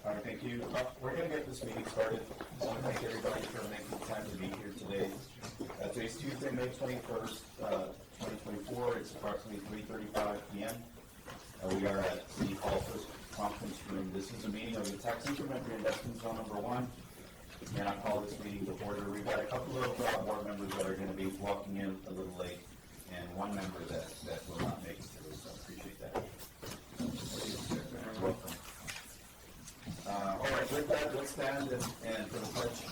All right, thank you. We're going to get this meeting started. I want to thank everybody for making the time to be here today. Today's Tuesday, May 21st, 2024. It's approximately 3:35 p.m. We are at City Hall First Conference Room. This is a meeting of the Tax Increment Reinvestment Zone number 1. And I call this meeting to order. We've got a couple of board members that are going to be walking in a little late, and one member that will not make it today, so I appreciate that. Welcome. All right, with that, let's stand and for the pledge.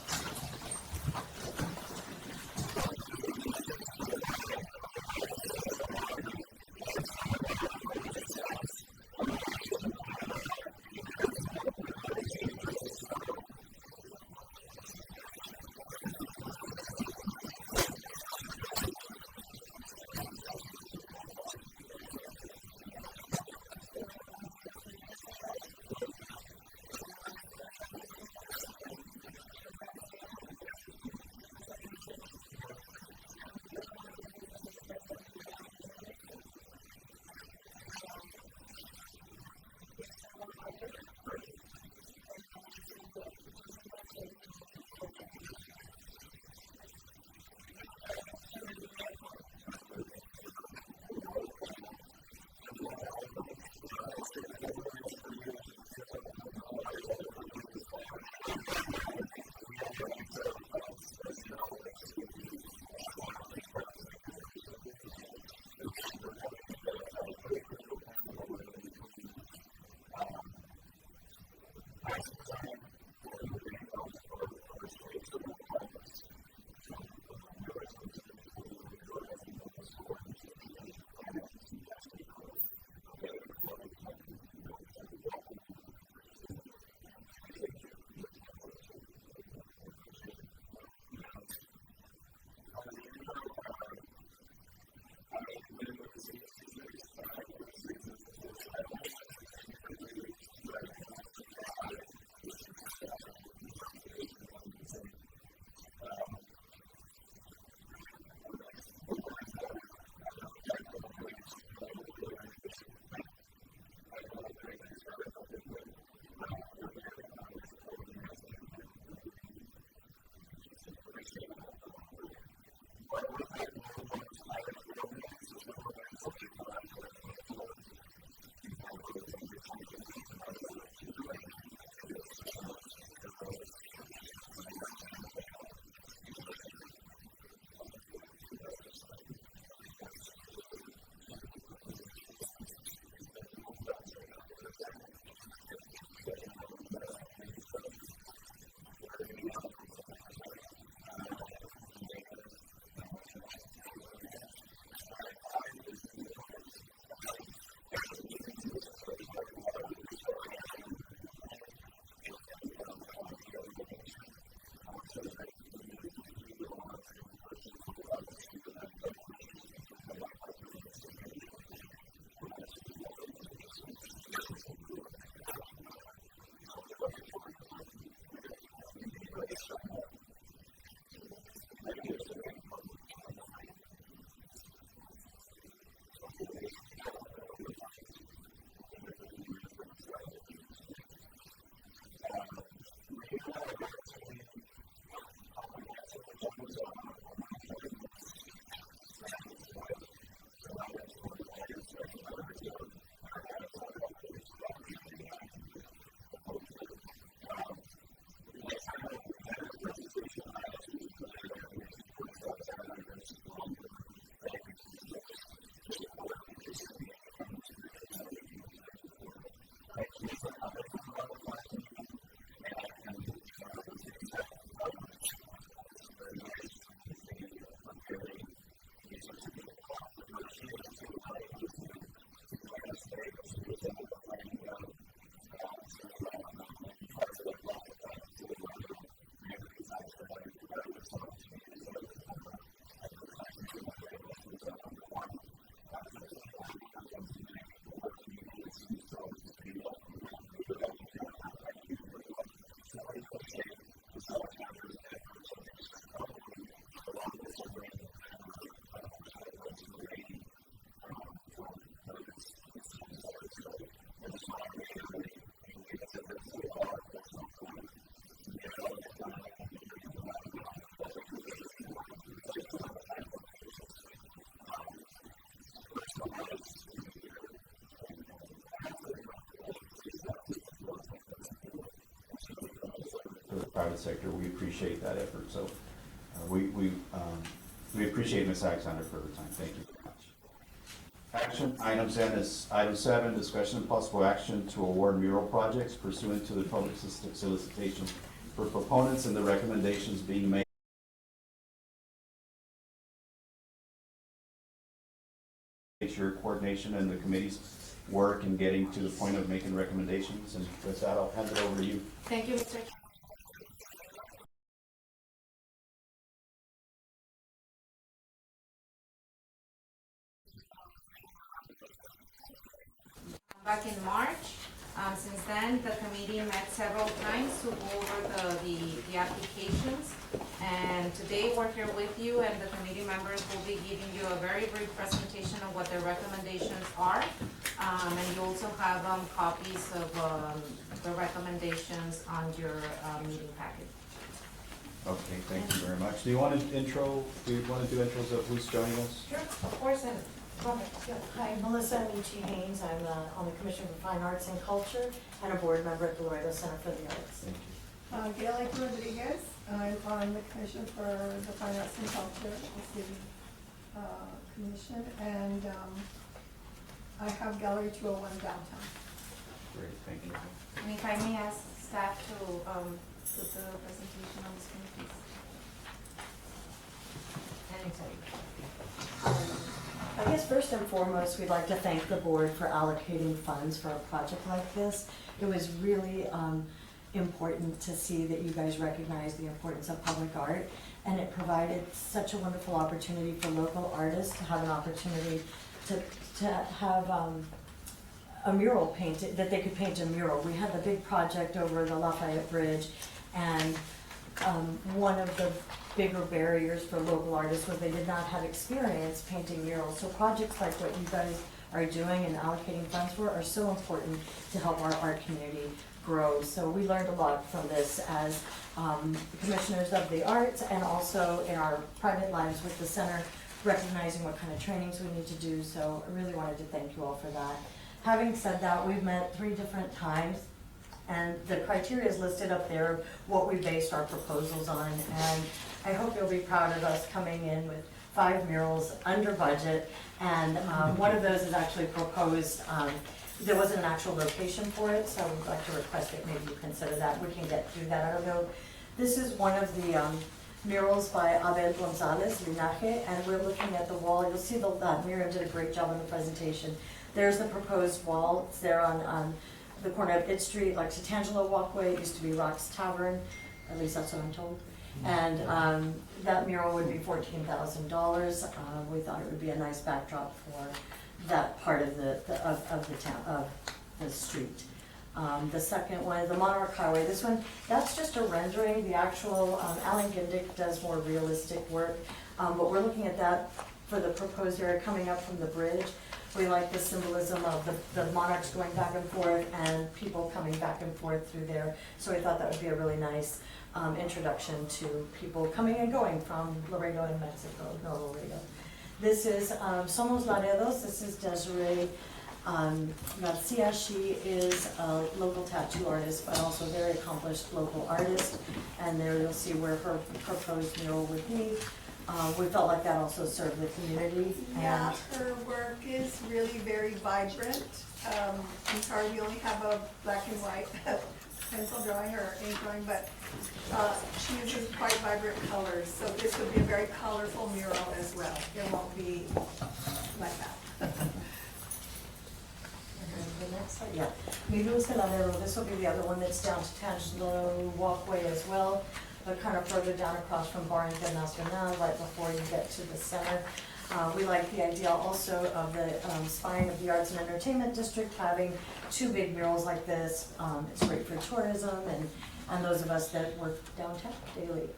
private sector, we appreciate that effort. So we appreciate Ms. Alexander for her time. Thank you very much. Action items then is item 7, discussion and possible action to award mural projects pursuant to the public solicitation for proponents and the recommendations being made. Your coordination and the committee's work in getting to the point of making recommendations, and with that I'll hand it over to you. Thank you, Mr. Back in March. Since then, the committee met several times to go over the applications. And today we're here with you, and the committee members will be giving you a very brief presentation of what their recommendations are. And you also have copies of the recommendations on your meeting packet. Okay, thank you very much. Do you want to do intros of who's joining us? Sure, of course. And go ahead. Yeah. Hi, Melissa Amici Haynes. I'm on the Commission for Fine Arts and Culture and a board member at the Laredo Center for the Arts. Thank you. Gail Rodriguez. I'm on the Commission for the Fine Arts and Culture, the City Commission, and I have Gallery 201 downtown. Great, thank you. And if I may ask staff to put the presentation on the screen, please. Anytime. I guess first and foremost, we'd like to thank the board for allocating funds for a project like this. It was really important to see that you guys recognize the importance of public art, and it provided such a wonderful opportunity for local artists to have an opportunity to have a mural painted, that they could paint a mural. We had the big project over the Lafayette Bridge, and one of the bigger barriers for local artists was they did not have experience painting murals. So projects like what you guys are doing and allocating funds for are so important to help our art community grow. So we learned a lot from this as commissioners of the arts, and also in our private lives with the center, recognizing what kind of trainings we need to do. So I really wanted to thank you all for that. Having said that, we've met 3 different times, and the criteria is listed up there, what we based our proposals on. And I hope you'll be proud of us coming in with 5 murals under budget, and one of those is actually proposed. There wasn't an actual location for it, so we'd like to request that maybe you consider that. We can get through that. I don't know. This is one of the murals by Abel Gonzalez Linaje, and we're looking at the wall. You'll see Miriam did a great job on the presentation. There's the proposed wall. It's there on the corner of It Street, like Tangelo walkway. It used to be Rock's Tavern, at least that's what I'm told. And that mural would be $14,000. We thought it would be a nice backdrop for that part of the town, of the street. The second one, the Monarch Highway. This one, that's just a rendering. The actual Alan Gindick does more realistic work, but we're looking at that for the proposed area coming up from the bridge. We like the symbolism of the monarchs going back and forth and people coming back and forth through there. So we thought that would be a really nice introduction to people coming and going from Laredo and Mexico, no Laredo. This is Somos Laredos. This is Desiree Garcia. She is a local tattoo artist, but also a very accomplished local artist. And there you'll see where her proposed mural would be. We felt like that also served the community. Yeah, her work is really very vibrant. I'm sorry, we only have a black and white pencil drawing or ink drawing, but she uses quite vibrant colors. So this would be a very colorful mural as well. It won't be like that. The next slide, yeah. Mi Luz de Laredo. This will be the other one that's down to Tangelo walkway as well, but kind of further down across from Bar Internacional, right before you get to the center. We like the idea also of the spine of the Arts and Entertainment District having 2 big murals like this. It's great for tourism and those of us that work downtown daily.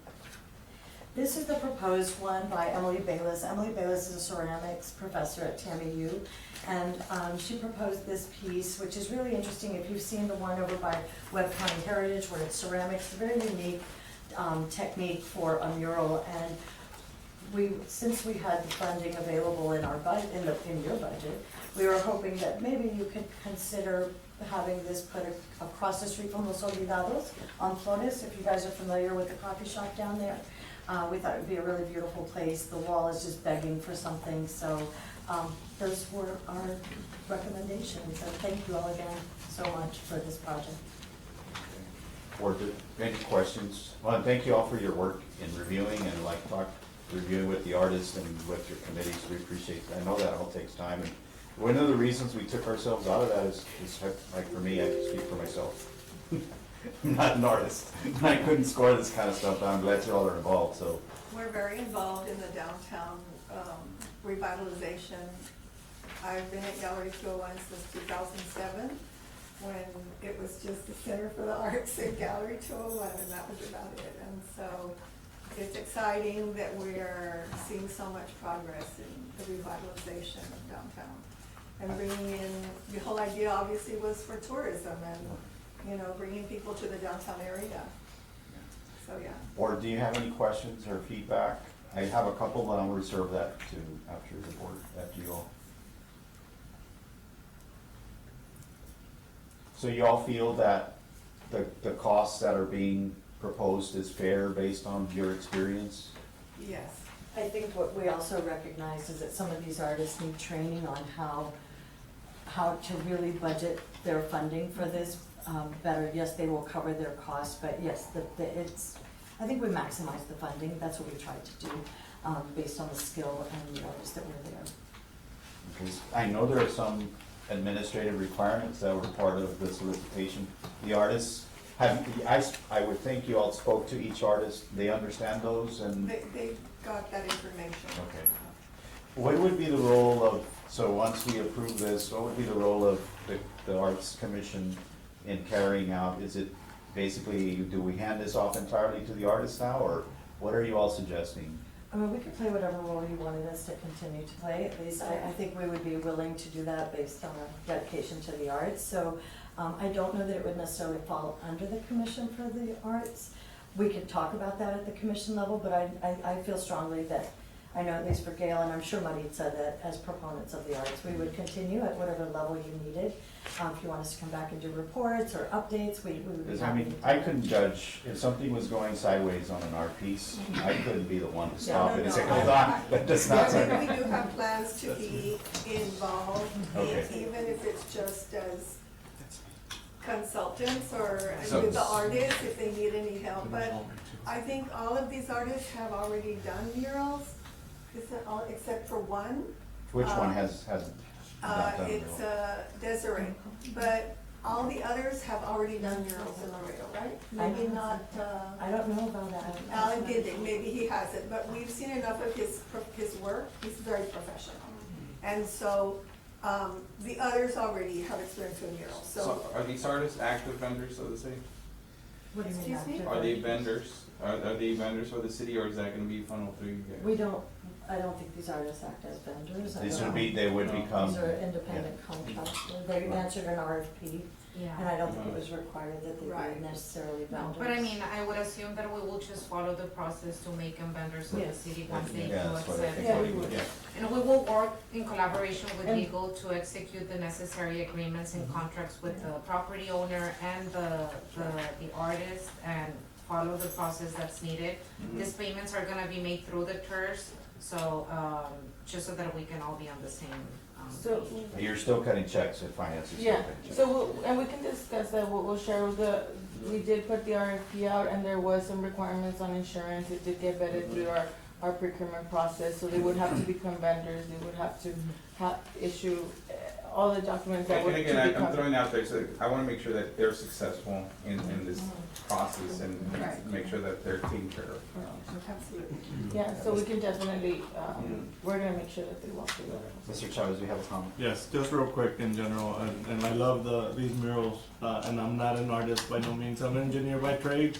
This is the proposed one by Emily Bayless. Emily Bayless is a ceramics professor at TAMU, and she proposed this piece, which is really interesting. If you've seen the one over by Webb County Heritage, where it's ceramics, it's a very unique technique for a mural. And since we had the funding available in our in your budget, we were hoping that maybe you could consider having this put across the street from Los Olvidados on Flores, if you guys are familiar with the coffee shop down there. We thought it would be a really beautiful place. The wall is just begging for something, so those were our recommendations. And thank you all again so much for this project. Or any questions? Well, and thank you all for your work in reviewing and reviewing with the artists and with your committees. We appreciate that. I know that all takes time. And one of the reasons we took ourselves out of that is like for me, I can speak for myself. I'm not an artist. I couldn't score this kind of stuff. I'm glad you all are involved, so. We're very involved in the downtown revitalization. I've been at Gallery 201 since 2007, when it was just the Center for the Arts at Gallery 201, and that was about it. And so it's exciting that we're seeing so much progress in the revitalization of downtown. And bringing in, the whole idea obviously was for tourism and, you know, bringing people to the downtown area. So, yeah. Or do you have any questions or feedback? I have a couple, but I'll reserve that to after the board, after you all. So you all feel that the costs that are being proposed is fair based on your experience? Yes. I think what we also recognize is that some of these artists need training on how to really budget their funding for this better. Yes, they will cover their costs, but yes, I think we maximize the funding. That's what we tried to do, based on the skill and the artists that were there. Because I know there are some administrative requirements that were part of the solicitation. The artists I would think you all spoke to each artist. They understand those and. They got that information. Okay. What would be the role of, so once we approve this, what would be the role of the Arts Commission in carrying out? Is it basically, do we hand this off entirely to the artists now, or what are you all suggesting? I mean, we could play whatever role you wanted us to continue to play. At least I think we would be willing to do that based on our dedication to the arts. So I don't know that it would necessarily fall under the Commission for the Arts. We could talk about that at the commission level, but I feel strongly that, I know at least for Gail, and I'm sure Marit said that as proponents of the arts, we would continue at whatever level you needed. If you want us to come back and do reports or updates, we would be Because I happy mean, to do I that. couldn't judge, if something was going sideways on an art piece, I couldn't be the one to stop No, it and no, say, no. hold on, let this not But start. we do have plans to be involved, Okay. even if it's just as consultants or So- with the artists, if they need any help. But I think all of these artists have already done murals, except for one. Which one hasn't not done It's well? Desiree, but all the others have already done murals in Laredo, right? Maybe not, I don't know about that. Alan Giddick, maybe he hasn't, but we've seen enough of his work. He's very professional. And so, the others already have experience with murals, So so. are these artists active vendors, so to say? What do you mean Excuse me? active? Are they vendors? Are they vendors for the city, or is that gonna be funneled through you guys? I don't think these artists act as vendors. I These don't would be, know. they would No. become. These are independent contractors. They answered an RFP, and I don't think it was required that they Right. be necessarily No, vendors. but I mean, I would assume that we will just follow the process to make them vendors of the Yes. city once they do Yeah, that's what I accept. think. Yeah, we would. Yeah. And we will work in collaboration with And- legal to execute the necessary agreements and contracts with the property owner and the artist, and follow the process that's needed. Mhm. These payments are gonna be made through the TIRZ, so, just so that we can all be on the same, So, But you're still cutting checks at finance. you're still yeah, cutting checks. and we can discuss that, we'll share with we did put the RFP out and there was some requirements on insurance, it did get vetted through our procurement process, so they would have to become vendors, they would have to issue all the documents that And would to again, I'm become. throwing out there, so I wanna make sure that they're successful in this process and Right. make sure that they're taken care of. Absolutely. Yeah, so we can definitely, we're gonna make sure that they walk through that. Mr. Chavez, you have a comment? Yes, just real quick in general, and I love these murals, and I'm not an artist by no means, I'm an engineer by trade.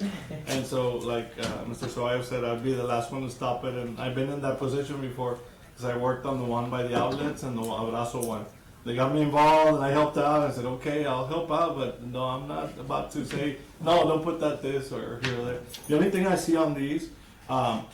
And so, like Mr. Soayo said, I'd be the last one to stop it, and I've been in that position before, because I worked on the one by the outlets and the Abrazo one. They got me involved and I helped out, I said, okay, I'll help out, but no, I'm not about to say, no, don't put that this or here or there. The only thing I see on these, well,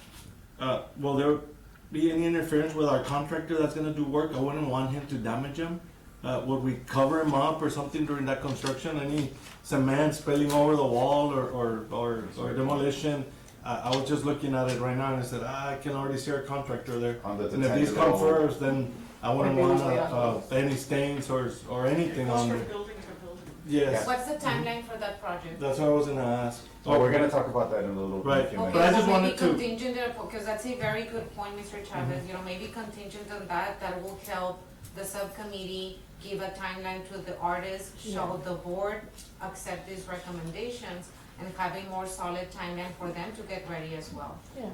be any interference with our contractor that's gonna do work. I wouldn't want him to damage him. Would we cover him up or something during that construction? Any cement spilling over the wall or demolition? I was just looking at it right now and I said, I can already see our contractor there. On the And if these come first, then I wouldn't Maybe want way on any stains or anything on there. Yes, What's the timeline for that project? that's what I was gonna ask. So we're gonna talk about that in a little Right. few Okay, But I minutes. just so maybe wanted to- contingent, because that's a very good point, Mr. Chavez, you know, maybe contingent on that, that will help the subcommittee give a timeline to the artist, show the board, accept these recommendations, and have a more solid timeline for them to get ready as well. Yeah.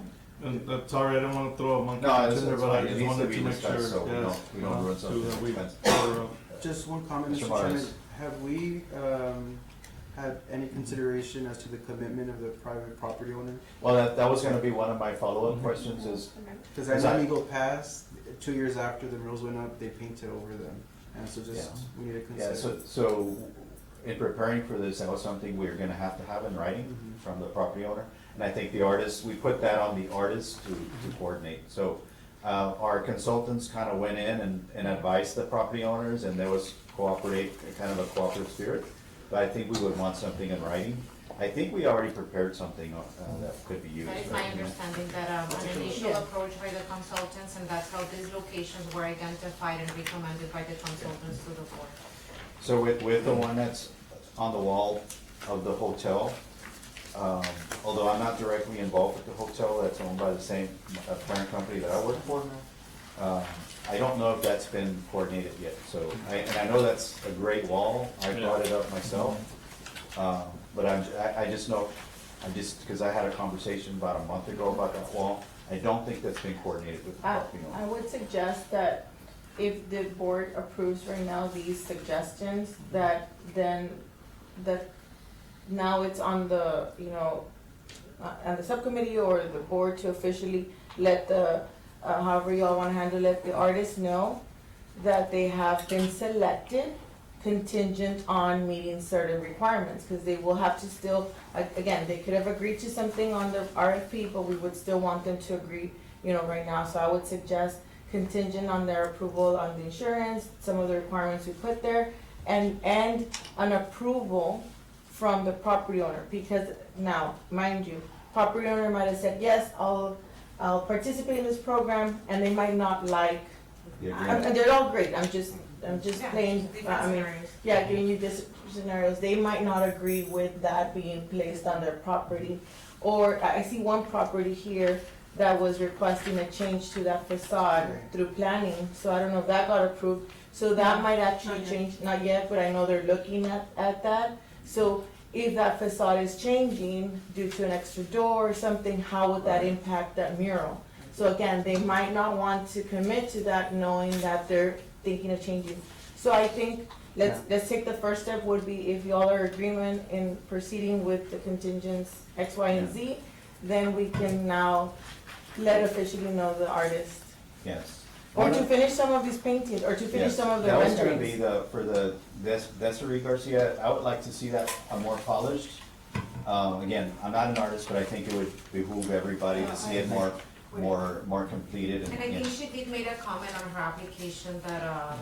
And sorry, I didn't wanna throw a monkey No, wrench it's in there, but fine. I It just needs to wanted be to make sure, discussed, so we yes. don't ruin to something that we expensive. cover up. Just one comment, Mr. Mr. Morris. Chairman. Have we had any consideration as to the commitment of the private property owner? Well, that was gonna be one of my follow-up questions is, Because I Is know that- Eagle Pass, 2 years after the murals went up, they painted over them. And so just, Yeah. we need to yeah, consider. so in preparing for this, that was something we were gonna have to have in writing Mhm. from the property owner. And I think the artist, we put that on the artist to coordinate. So, our consultants kind of went in and advised the property owners, and there was kind of a cooperative spirit. But I think we would want something in writing. I think we already prepared something, that could be used. That is my right? understanding, that an initial approach by the consultants, and that's how these locations were identified and recommended by the consultants to the board. So with the one that's on the wall of the hotel, although I'm not directly involved with the hotel, that's owned by the same parent company that I work for, I don't know if that's been coordinated yet, so, and I know that's a great wall, I brought it up myself. But I just know, because I had a conversation about a month ago about that wall, I don't think that's been coordinated with the property I owner. would suggest that if the board approves right now these suggestions, that then, that now it's on the, you know, on the subcommittee or the board to officially let the, however y'all wanna handle it, the artists know that they have been selected contingent on meeting certain requirements, because they will have to still, again, they could have agreed to something on the RFP, but we would still want them to agree, you know, right now. So I would suggest contingent on their approval on the insurance, some of the requirements we put there, and an approval from the property owner, because now, mind you, property owner might have said, yes, I'll participate in this program, and they might not like, The agreement. and they're all great, I'm just Yeah, playing, different I mean, scenarios. yeah, giving you this scenarios, they might not agree with that being placed on their property. Or I see one property here that was requesting a change to that facade Right. through planning, so I don't know if that got approved. So that might actually Not yet. change, not yet, but I know they're looking at that. So if that facade is changing due to an extra door or something, how would that impact that mural? So again, they might not want to commit to that knowing that they're thinking of changing. So I think, let's take the first step would be if y'all are agreement in proceeding with the contingents X, Y, and Z, then we can now let officially know the artist. Yes. Or to finish some of these paintings, or to finish Yes, some of the that was gonna be renderings. for the Desiree Garcia, I would like to see that more polished. Again, I'm not an artist, but I think it would behoove everybody to see it more completed And I think she did make a comment on her application that,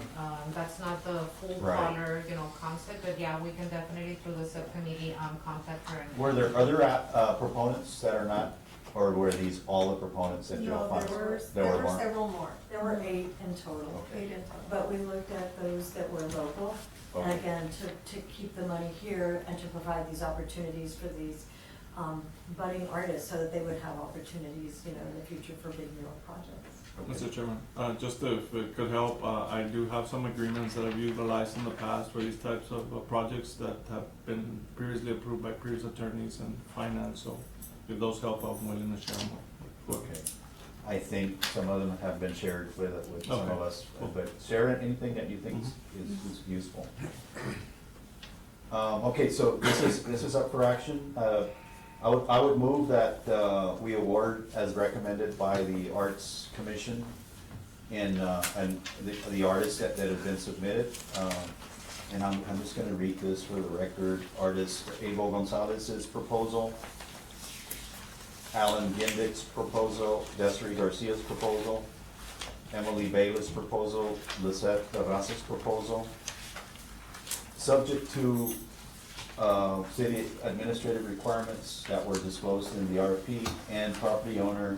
that's not the full Right. color, you know, concept, but yeah, we can definitely through the subcommittee, contact her. and- Were there other proponents that are not, or were these all the proponents that y'all No, found? there were more. several more. There were 8 in total, Okay. 8 in total. but we looked at those that were local. And Okay. again, to keep the money here and to provide these opportunities for these budding artists so that they would have opportunities, you know, in the future for big mural projects. Mr. Chairman, just if it could help, I do have some agreements that I've utilized in the past for these types of projects that have been previously approved by previous attorneys and finance, so if those help, I'm willing to share them. Okay. I think some of them have been shared with some of Okay. us, but share anything that you think is useful. Okay, so this is up for action. I would move that we award as recommended by the Arts Commission and the artists that have been submitted. And I'm just gonna read this for the record. Artist Abel Gonzalez's proposal. Alan Gindick's proposal, Desiree Garcia's proposal, Emily Bayless' proposal, Lisette Terrazas' proposal. Subject to city administrative requirements that were disclosed in the RFP and property owner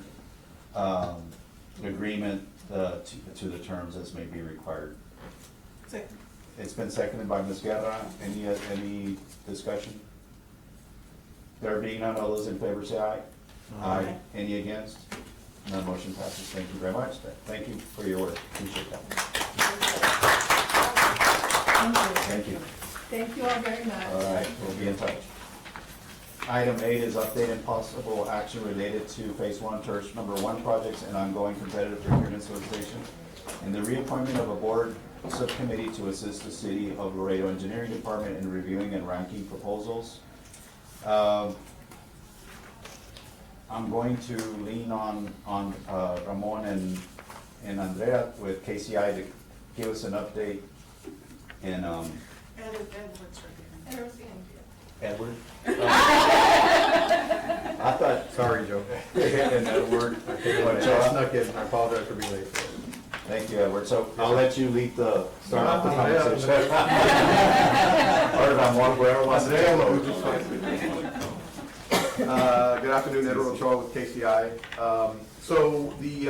agreement to the terms as may be required. Second. It's been seconded by Ms. Guerra. Any discussion? There being none, all those in favor say aye. Aye. Any against? None, motion passes. Thank you very much. Thank you for your work. Appreciate that. Thank you. Thank you all very much. All right, we'll be in touch. Item 8 is update and possible action related to Phase 1 TIRZ number 1 projects and ongoing competitive procurement solicitation, and the reappointment of a board subcommittee to assist the City of Laredo Engineering Department in reviewing and ranking proposals. I'm going to lean on Ramon and Andrea with KCI to give us an update. And Edward? I thought. Sorry, Joe. And Edward. I snuck in. I apologize for being late. Thank you, Edward. So I'll let you lead start off the Yeah. conversation. Or Ramon, wherever wants to take over. Good afternoon, Edward Ochoa with KCI. So the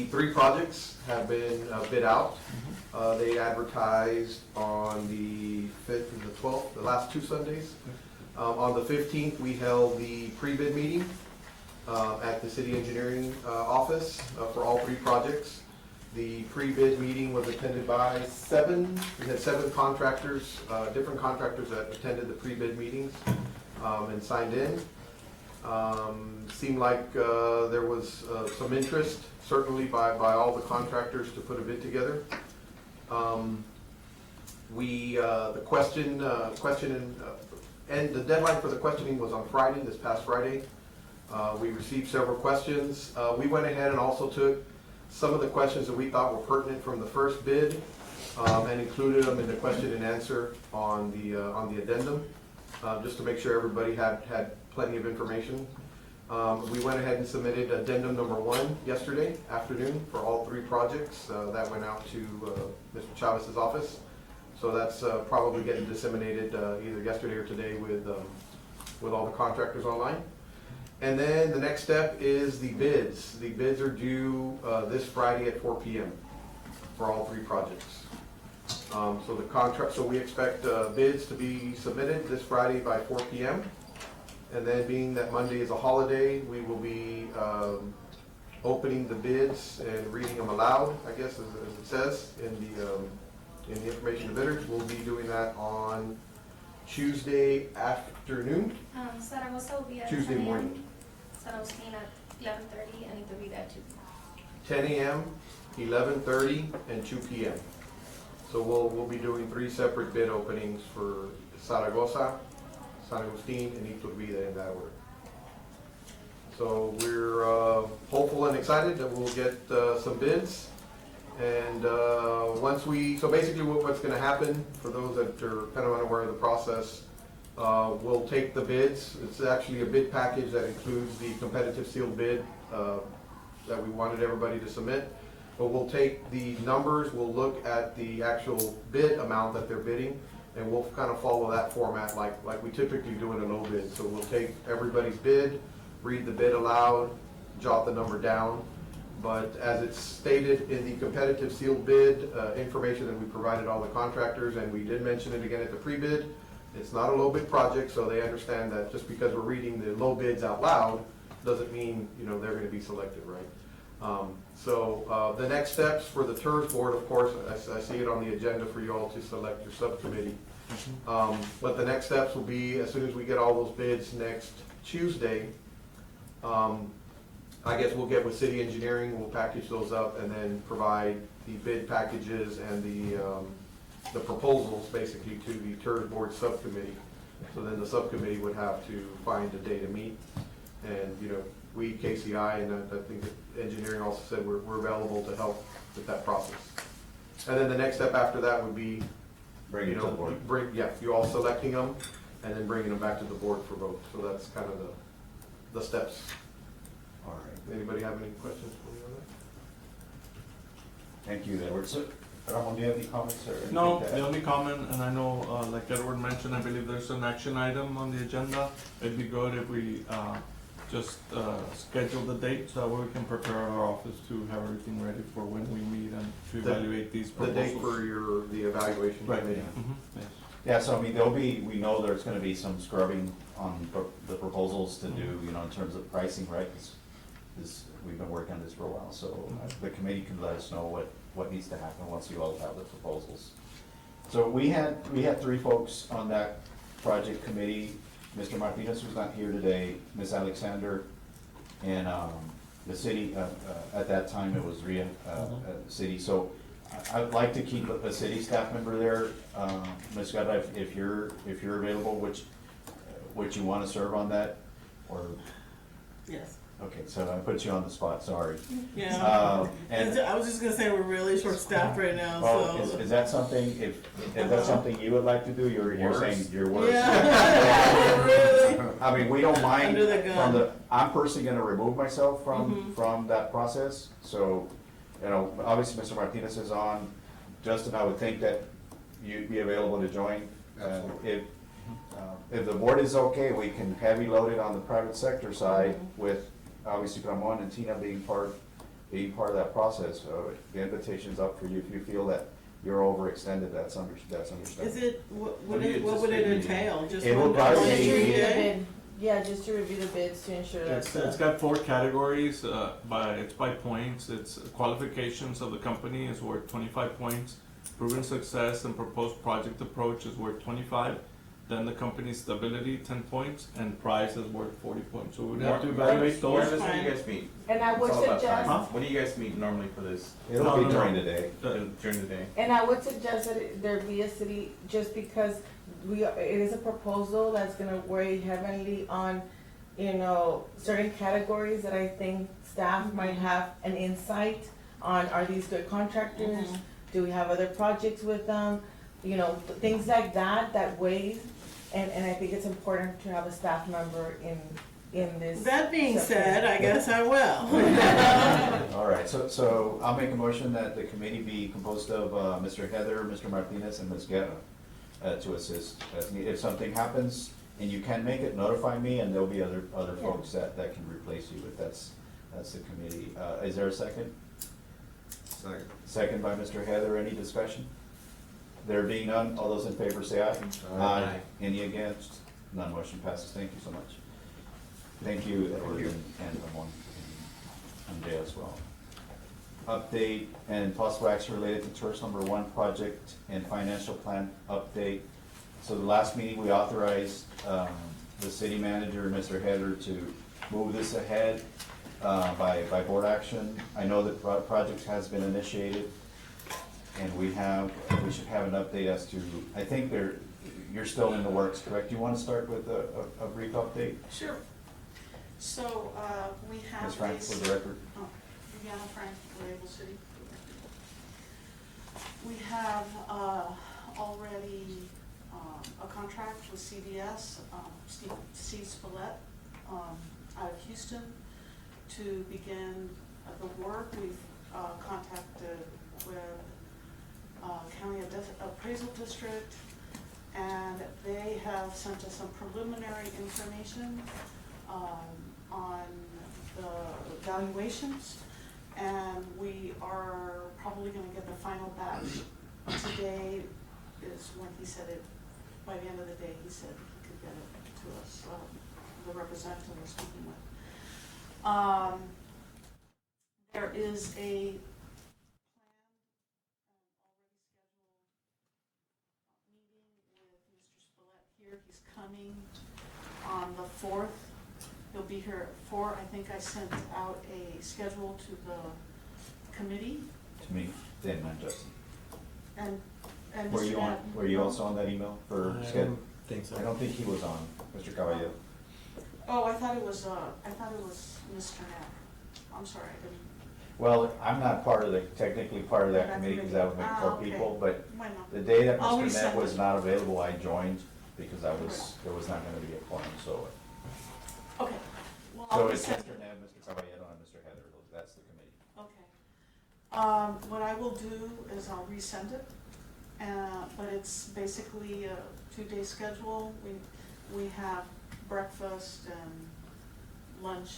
3 projects have been bid out. They advertised on the 5th and the 12th, the last 2 Sundays. On the 15th, we held the pre-bid meeting at the city engineering office for all 3 projects. The pre-bid meeting was attended by 7. We had 7 contractors, different contractors that attended the pre-bid meetings and signed in. Seemed like there was some interest, certainly by all the contractors, to put a bid together. The question and the deadline for the questioning was on Friday, this past Friday. We received several questions. We went ahead and also took some of the questions that we thought were pertinent from the first bid and included them in the question and answer on the addendum, just to make sure everybody had plenty of information. We went ahead and submitted addendum number 1 yesterday afternoon for all 3 projects. That went out to Mr. Chavez's office. So that's probably getting disseminated either yesterday or today with all the contractors online. And then the next step is the bids. The bids are due this Friday at 4 p.m. for all 3 projects. So we expect bids to be submitted this Friday by 4 p.m. And then, being that Monday is a holiday, we will be opening the bids and reading them aloud, I guess, as it says in the information to bidders. We'll be doing that on Tuesday afternoon. Zaragoza will be at Tuesday 10 a.m. morning. San Agustin at 11:30, and it will be there too. 10 a.m., 11:30, and 2 p.m. So we'll be doing 3 separate bid openings for Zaragoza, San Agustin, and Iturbide in that order. So we're hopeful and excited that we'll get some bids. And so basically what's going to happen, for those that are kind of unaware of the process, we'll take the bids. It's actually a bid package that includes the competitive sealed bid that we wanted everybody to submit. But we'll take the numbers, we'll look at the actual bid amount that they're bidding, and we'll kind of follow that format like we typically do in a low bid. So we'll take everybody's bid, read the bid aloud, jot the number down. But as it's stated in the competitive sealed bid information that we provided all the contractors, and we did mention it again at the pre-bid, it's not a low bid project, so they understand that just because we're reading the low bids out loud doesn't mean they're going to be selected, right? So the next steps for the TIRZ board, of course, I see it on the agenda for you all to select your subcommittee. But the next steps will be, as soon as we get all those bids next Tuesday, I guess we'll get with city engineering, we'll package those up and then provide the bid packages and the proposals basically to the TIRZ board subcommittee. So then the subcommittee would have to find a day to meet. And we, KCI, and I think that engineering also said we're available to help with that process. And then the next step after that would be, Bring it to the board. you all selecting them and then bringing them back to the board for vote. So that's kind of the steps. All right, Anybody have any questions for me on that? thank you, Edward. So, Ramon, do you have any comments or anything No, to add? the only comment, and I know, like Edward mentioned, I believe there's an action item on the agenda. It'd be good if we, just, schedule the date, so that way we can prepare our office to have everything ready for when we meet and to The- evaluate these The proposals. date for the evaluation Right, committee. mhm, yes. Yeah, so I mean, we know there's gonna be some scrubbing on the proposals to do, you know, in terms of pricing, right? 'Cause we've been working on this for a while, so the committee can let us know what needs to happen once you all have the proposals. So we had 3 folks on that project committee. Mr. Martinez was not here today, Ms. Alexander, and, the city, at that time it was Ria, city, so I'd like to keep a city staff member there. Ms. Guerra, if you're available, would you wanna serve on that, or, Yes, okay, so I put you on the spot, sorry. yeah. And, I was just gonna say, we're really short staffed right now, well, so. is that something, if that's something you would like to do, you're saying you're worse? Yeah. Really? I mean, we don't mind Under the gun. I'm personally gonna remove myself Mhm. from that process, so, you know, obviously Mr. Martinez is on. Justin, I would think that you'd be available to join. If the board is okay, we can heavy load it on the private sector side with obviously Ramon and Tina being part of that process. So the invitation's up for you. If you feel that you're overextended, that's understandable. Is it, what What do you would it anticipate entail? Just It will one probably Just to be- review the day? bid. Yeah, just to review the bids to ensure that. It's got 4 categories, it's by points, it's qualifications of the company is worth 25 points, proven success and proposed project approach is worth 25, then the company's stability, 10 points, and price is worth 40 points, so we'd have to evaluate Where those. does when you guys meet? And I would It's all about suggest, time. When do you guys meet normally for this? It'll be during the day. During the day? and I would suggest that there be a city, just because it is a proposal that's gonna weigh heavily on, you know, certain categories that I think staff might have an insight on, are these good contractors? Do we have other projects with them? You know, things like that weighs, and I think it's important to have a staff member in this. That being said, I guess I will. All right, so I'll make a motion that the committee be composed of Mr. Heather, Mr. Martinez, and Ms. Guerra to assist. If something happens and you can't make it, notify me, and there'll be other folks that can replace you, but that's the committee. Is there a second? Second. Second by Mr. Heather. Any discussion? There being none, all those in favor say aye. Aye. Any against? None, motion passes. Thank you so much. Thank you, Edward, and Ramon, and Jay as well. Update and possible action related to TIRZ #1 project and financial plan update. So the last meeting, we authorized the city manager, Mr. Heather, to move this ahead by board action. I know that project has been initiated, and we should have an update as to, I think you're still in the works, correct? Do you want to start with a brief update? Sure. So, we have Ms. Frank, this- for the record. Oh, Viviana Frank, Label City. We have, already, a contract with CVS, Steve Spillette, out of Houston to begin the work. We've, contacted with, County Appraisal District, and they have sent us some preliminary information on the valuations, and we are probably gonna get the final batch. Today is when he said it, by the end of the day, he said he could get it to us, the representative we're speaking with. There is a he's coming on the 4th. He'll be here at 4. I think I sent out a schedule to the committee. To me, then, not Justin. And Were Mr. you on, Matt- were you also on that email for schedule? Think so. I don't think he was on, Mr. Caballero. Oh, I thought it was Mr. Knapp. I'm sorry, I didn't. Well, I'm not technically part of that That committee, because that would make 4 okay. people, but Bueno. the day that I'll Mr. resend Net was it. not available, I joined, because there was not gonna be a quorum, so. Okay, well, So it's Mr. Nev, Mr. Caballero, and Mr. Heather, that's the committee. Okay. What I will do is I'll resend it, but it's basically a 2-day schedule. We have breakfast and lunch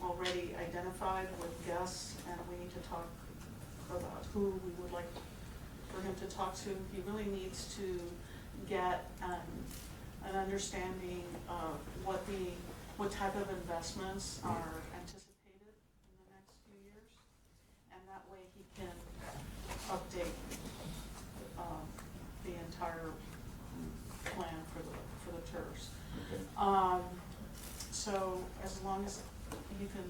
already identified with guests, and we need to talk about who we would like for him to talk to. He really needs to get an understanding of what type of investments are anticipated in the next few years, and that way he can update the entire plan for the TIRZ. Okay. So as long as you can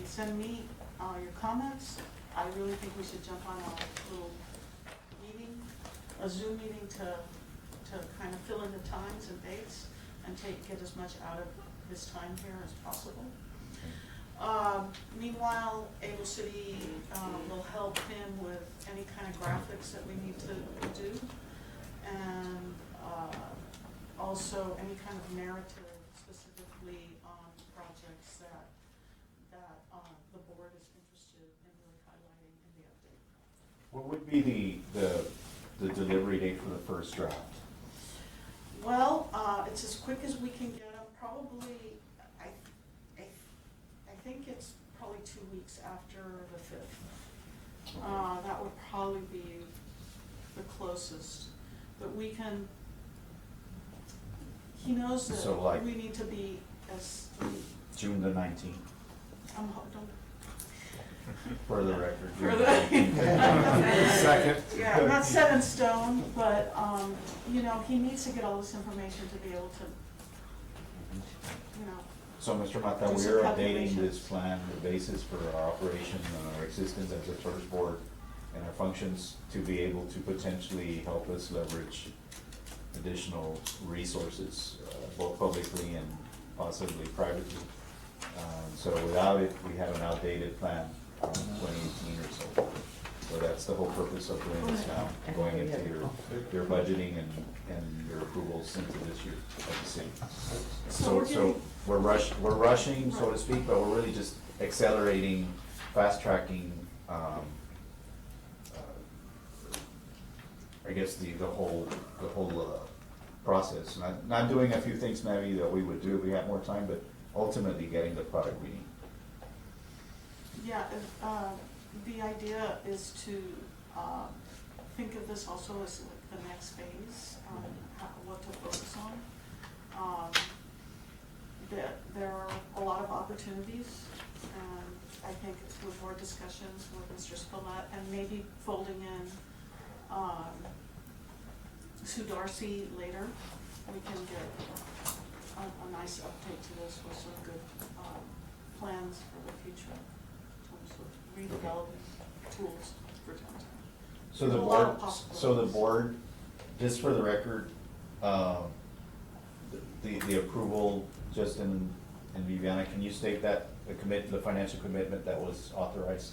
send me your comments, I really think we should jump on a little meeting, a Zoom meeting to kind of fill in the times and dates and get as much out of his time here as possible. Meanwhile, Able City will help him with any kind of graphics that we need to do, and also any kind of narrative specifically on projects that the board is interested in really highlighting in the update. What would be the delivery date for the first draft? Well, it's as quick as we can get them. Probably, I think it's probably 2 weeks after the 5th. That would probably be the closest. But we can, he knows that So, like, we need to be as, June the 19th, don't. for the record. For June the- 19th. Second. Yeah, not set in stone, but, he needs to get all this information to be able to, So, Mr. Mata, Do we some are updating calculations. this plan, the basis for our operation and our existence as a TIRZ board and our functions to be able to potentially help us leverage additional resources, both publicly and possibly privately. So without it, we have an outdated plan from 2018 or so. So that's the whole purpose of doing this now, going into your budgeting and your approvals into this year of the city. So we're rushing, so to speak, but we're really just accelerating, fast tracking, I guess the whole process. Not doing a few things maybe that we would do if we had more time, but ultimately getting the product we need. Yeah, the idea is to think of this also as like the next phase, what to focus on. There are a lot of opportunities, and I think with more discussions with Mr. Spillett and maybe folding in Sue Darcy later, we can get a nice update to this with some good plans for the future in terms of redeveloping tools for downtown. So There's a lot of possibilities. the board, just for the record, the approval, Justin and Viviana, can you state that, the financial commitment that was authorized?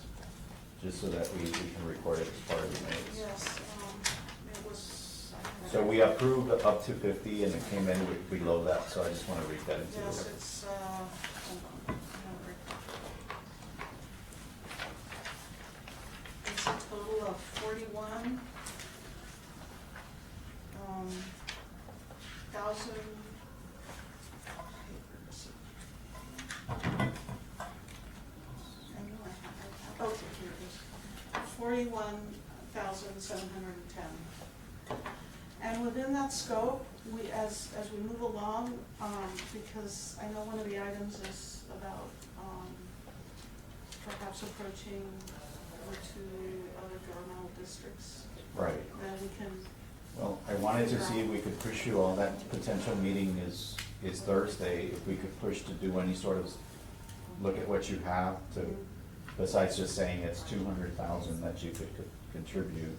Just so that we can record it as part of the minutes. Yes, it was. So we approved up to 50 and it came in below that, so I just want to read that into the Yes, record. it's, hold on, it's a total of 41, thousand. Okay, here it is. 41,710. And within that scope, as we move along, because I know one of the items is about perhaps approaching one or two other governmental districts, Right. then we can. Well, I wanted to see if we could push you all, that potential meeting is Thursday, if we could push to do any sort of, look at what you have to, besides just saying it's 200,000 that you could contribute,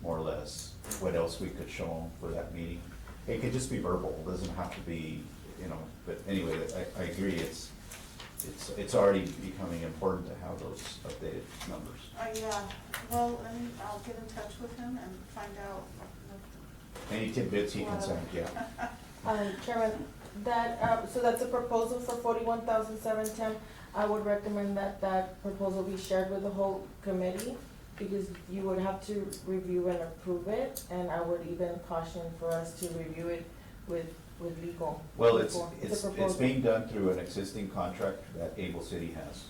more or less, what else we could show them for that meeting. It could just be verbal, it doesn't have to be, but anyway, I agree, it's already becoming important to have those updated numbers. Yeah, well, I'll get in touch with him and find out. Any tidbits he can send, yeah. Chairman, So that's a proposal for 41,710. I would recommend that that proposal be shared with the whole committee, because you would have to review and approve it, and I would even caution for us to review it with legal. Well, it's, before. a it's proposal. being done through an existing contract that Able City has.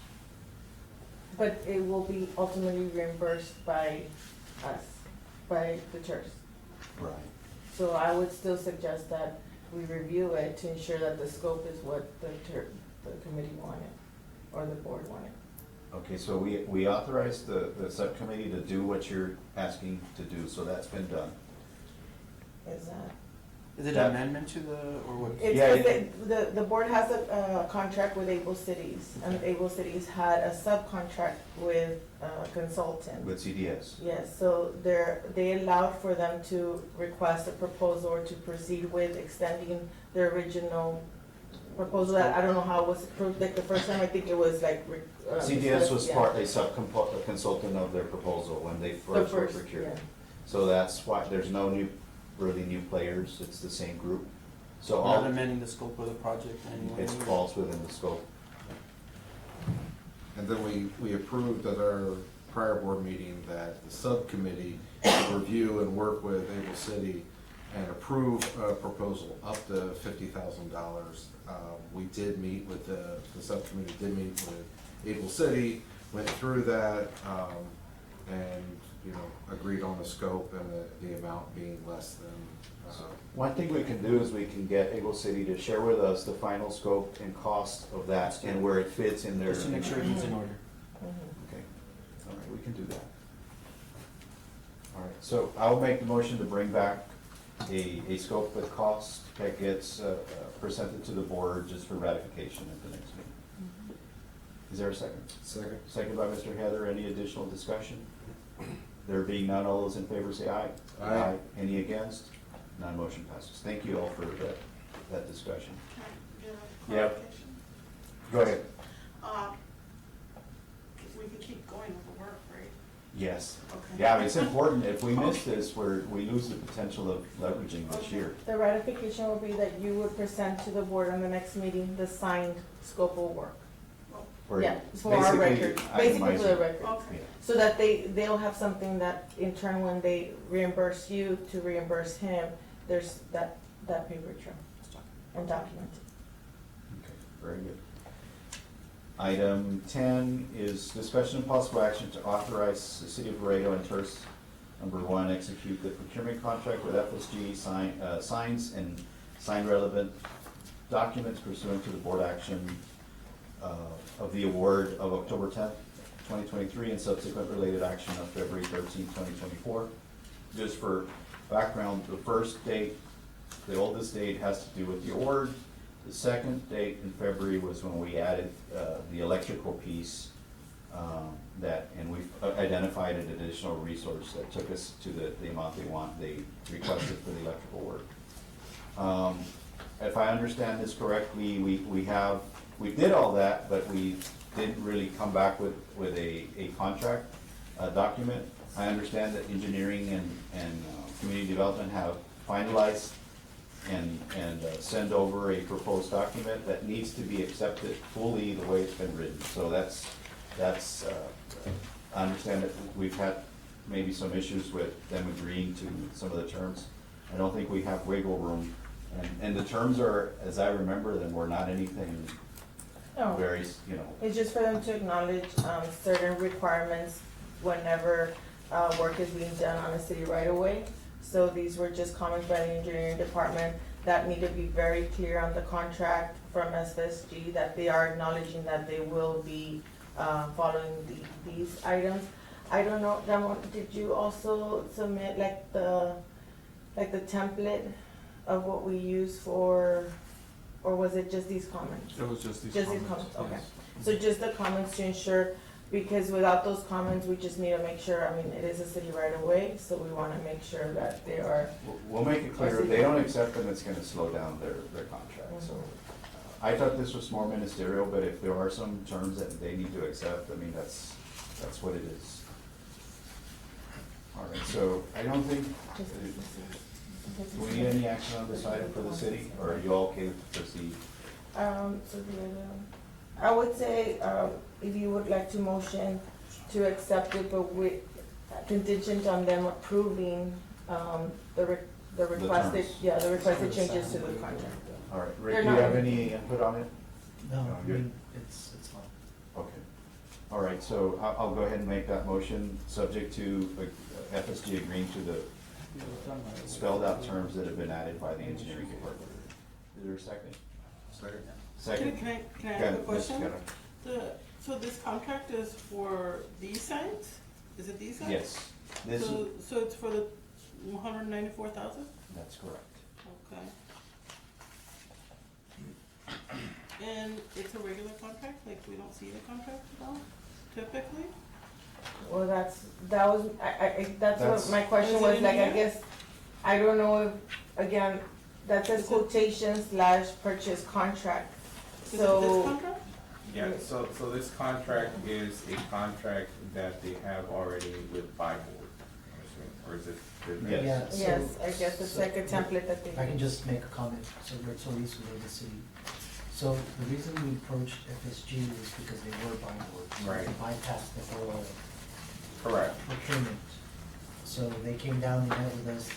But it will be ultimately reimbursed by us, by the TIRZ. Right. So I would still suggest that we review it to ensure that the scope is what the committee wanted, or the board wanted. Okay, so we authorized the subcommittee to do what you're asking to do, so that's been done. Is that? Is it That- an amendment to the, or what? It's, Yeah, the board has a contract with Able Cities, and Able Cities had a subcontract with a consultant. With CDS. Yes, so they allowed for them to request a proposal or to proceed with extending their original proposal. That I don't know how it was approved, like the first time, I think it was like. CDS was yeah. part, a consultant of their proposal when they first were procured. yeah. So that's why, there's no really new players, it's the same group. So Not all, amending the scope of the project anyway? it falls within the scope. And then we approved at our prior board meeting that the subcommittee would review and work with Able City and approve a proposal up to $50,000. We did meet with the subcommittee did meet with Able City, went through that, and, you know, agreed on the scope and the amount being less than, One thing we can do is we can get Able City to share with us the final scope and cost of that and where it fits in their. Just to make sure everything's in order. Okay, all right, we can do that. All right, so I'll make the motion to bring back a scope with cost that gets presented to the board just for ratification at the next meeting. Is there a second? second. Second by Mr. Heather. Any additional discussion? There being none, all those in favor say aye. Aye. Any against? None, motion passes. Thank you all for that discussion. Can I get a Yep. clarification? Go ahead. We can keep going with the work, right? Yes. Okay. Yeah, I mean, it's important. If we miss this, we lose the potential of leveraging this year. The ratification will be that you would present to the board on the next meeting the signed scope of work. Or Yeah, for our basically record, basically for the itemizing. record. Okay. Yeah. So that they'll have something that in turn, when they reimburse you to reimburse him, there's that paper trail and documented. Okay, very good. Item 10 is discussion and possible action to authorize the City of Laredo and TIRZ number 1 execute the procurement contract with FSG, signs and sign relevant documents pursuant to the board action of the award of October 10th, 2023, and subsequent related action of February 13th, 2024. Just for background, the first date, the oldest date has to do with the award. The second date in February was when we added the electrical piece and we've identified an additional resource that took us to the amount they requested for the electrical work. If I understand this correctly, we did all that, but we didn't really come back with a contract document. I understand that engineering and community development have finalized and send over a proposed document that needs to be accepted fully the way it's been written. So that's I understand that we've had maybe some issues with them agreeing to some of the terms. I don't think we have wiggle room. And the terms are, as I remember them, were not anything No. very, you know. It's just for them to acknowledge certain requirements whenever work is being done on a city right of way. So these were just comments by the engineering department that need to be very clear on the contract from SSG, that they are acknowledging that they will be following these items. I don't know, Ramon, did you also submit like the template of what we use for, or was it just these comments? It was just these Just comments. these comments, okay. yes. So just the comments to ensure, because without those comments, we just need to make sure, I mean, it is a city right away, so we wanna make sure that they are. We'll make it clear, if they don't accept them, it's gonna slow down their contract, so. I thought this was more ministerial, but if there are some terms that they need to accept, I mean, that's what it is. All right, so I don't think, Do we need any action on this item for the city, or are you all okay to proceed? So I would say, if you would like to motion to accept it, but with contingent on them approving, the requested, terms. yeah, the requested changes to the contract. All right, They're Rick, do you not- have any input on it? No, No, I you're- mean, it's fine. Okay. All right, so I'll go ahead and make that motion, subject to FSG agreeing to the spelled out terms that have been added by the engineering department. Is there a second? Second. Second? Can I Go ask ahead, a Ms. question? Guerra. So this contract is for these signs? Is it these signs? Yes, this, So it's for the 194,000? that's correct. Okay. And it's a regular contract, like we don't see the contract at all, typically? Well, that's what That's- my question Is it was, in like, I here? guess, I don't know if, again, that says quotation slash purchase contract. Is it this So, contract? Yeah, so this contract is a contract that they have already with Byboard, I'm assuming, or is it? Yes. Yeah, so- yes, I guess it's like a template that they. If I can just make a comment, so we're so used to the city. So the reason we approached FSG is because they were buying board. Right. To bypass the whole Correct. procurement. So they came down, they met with us,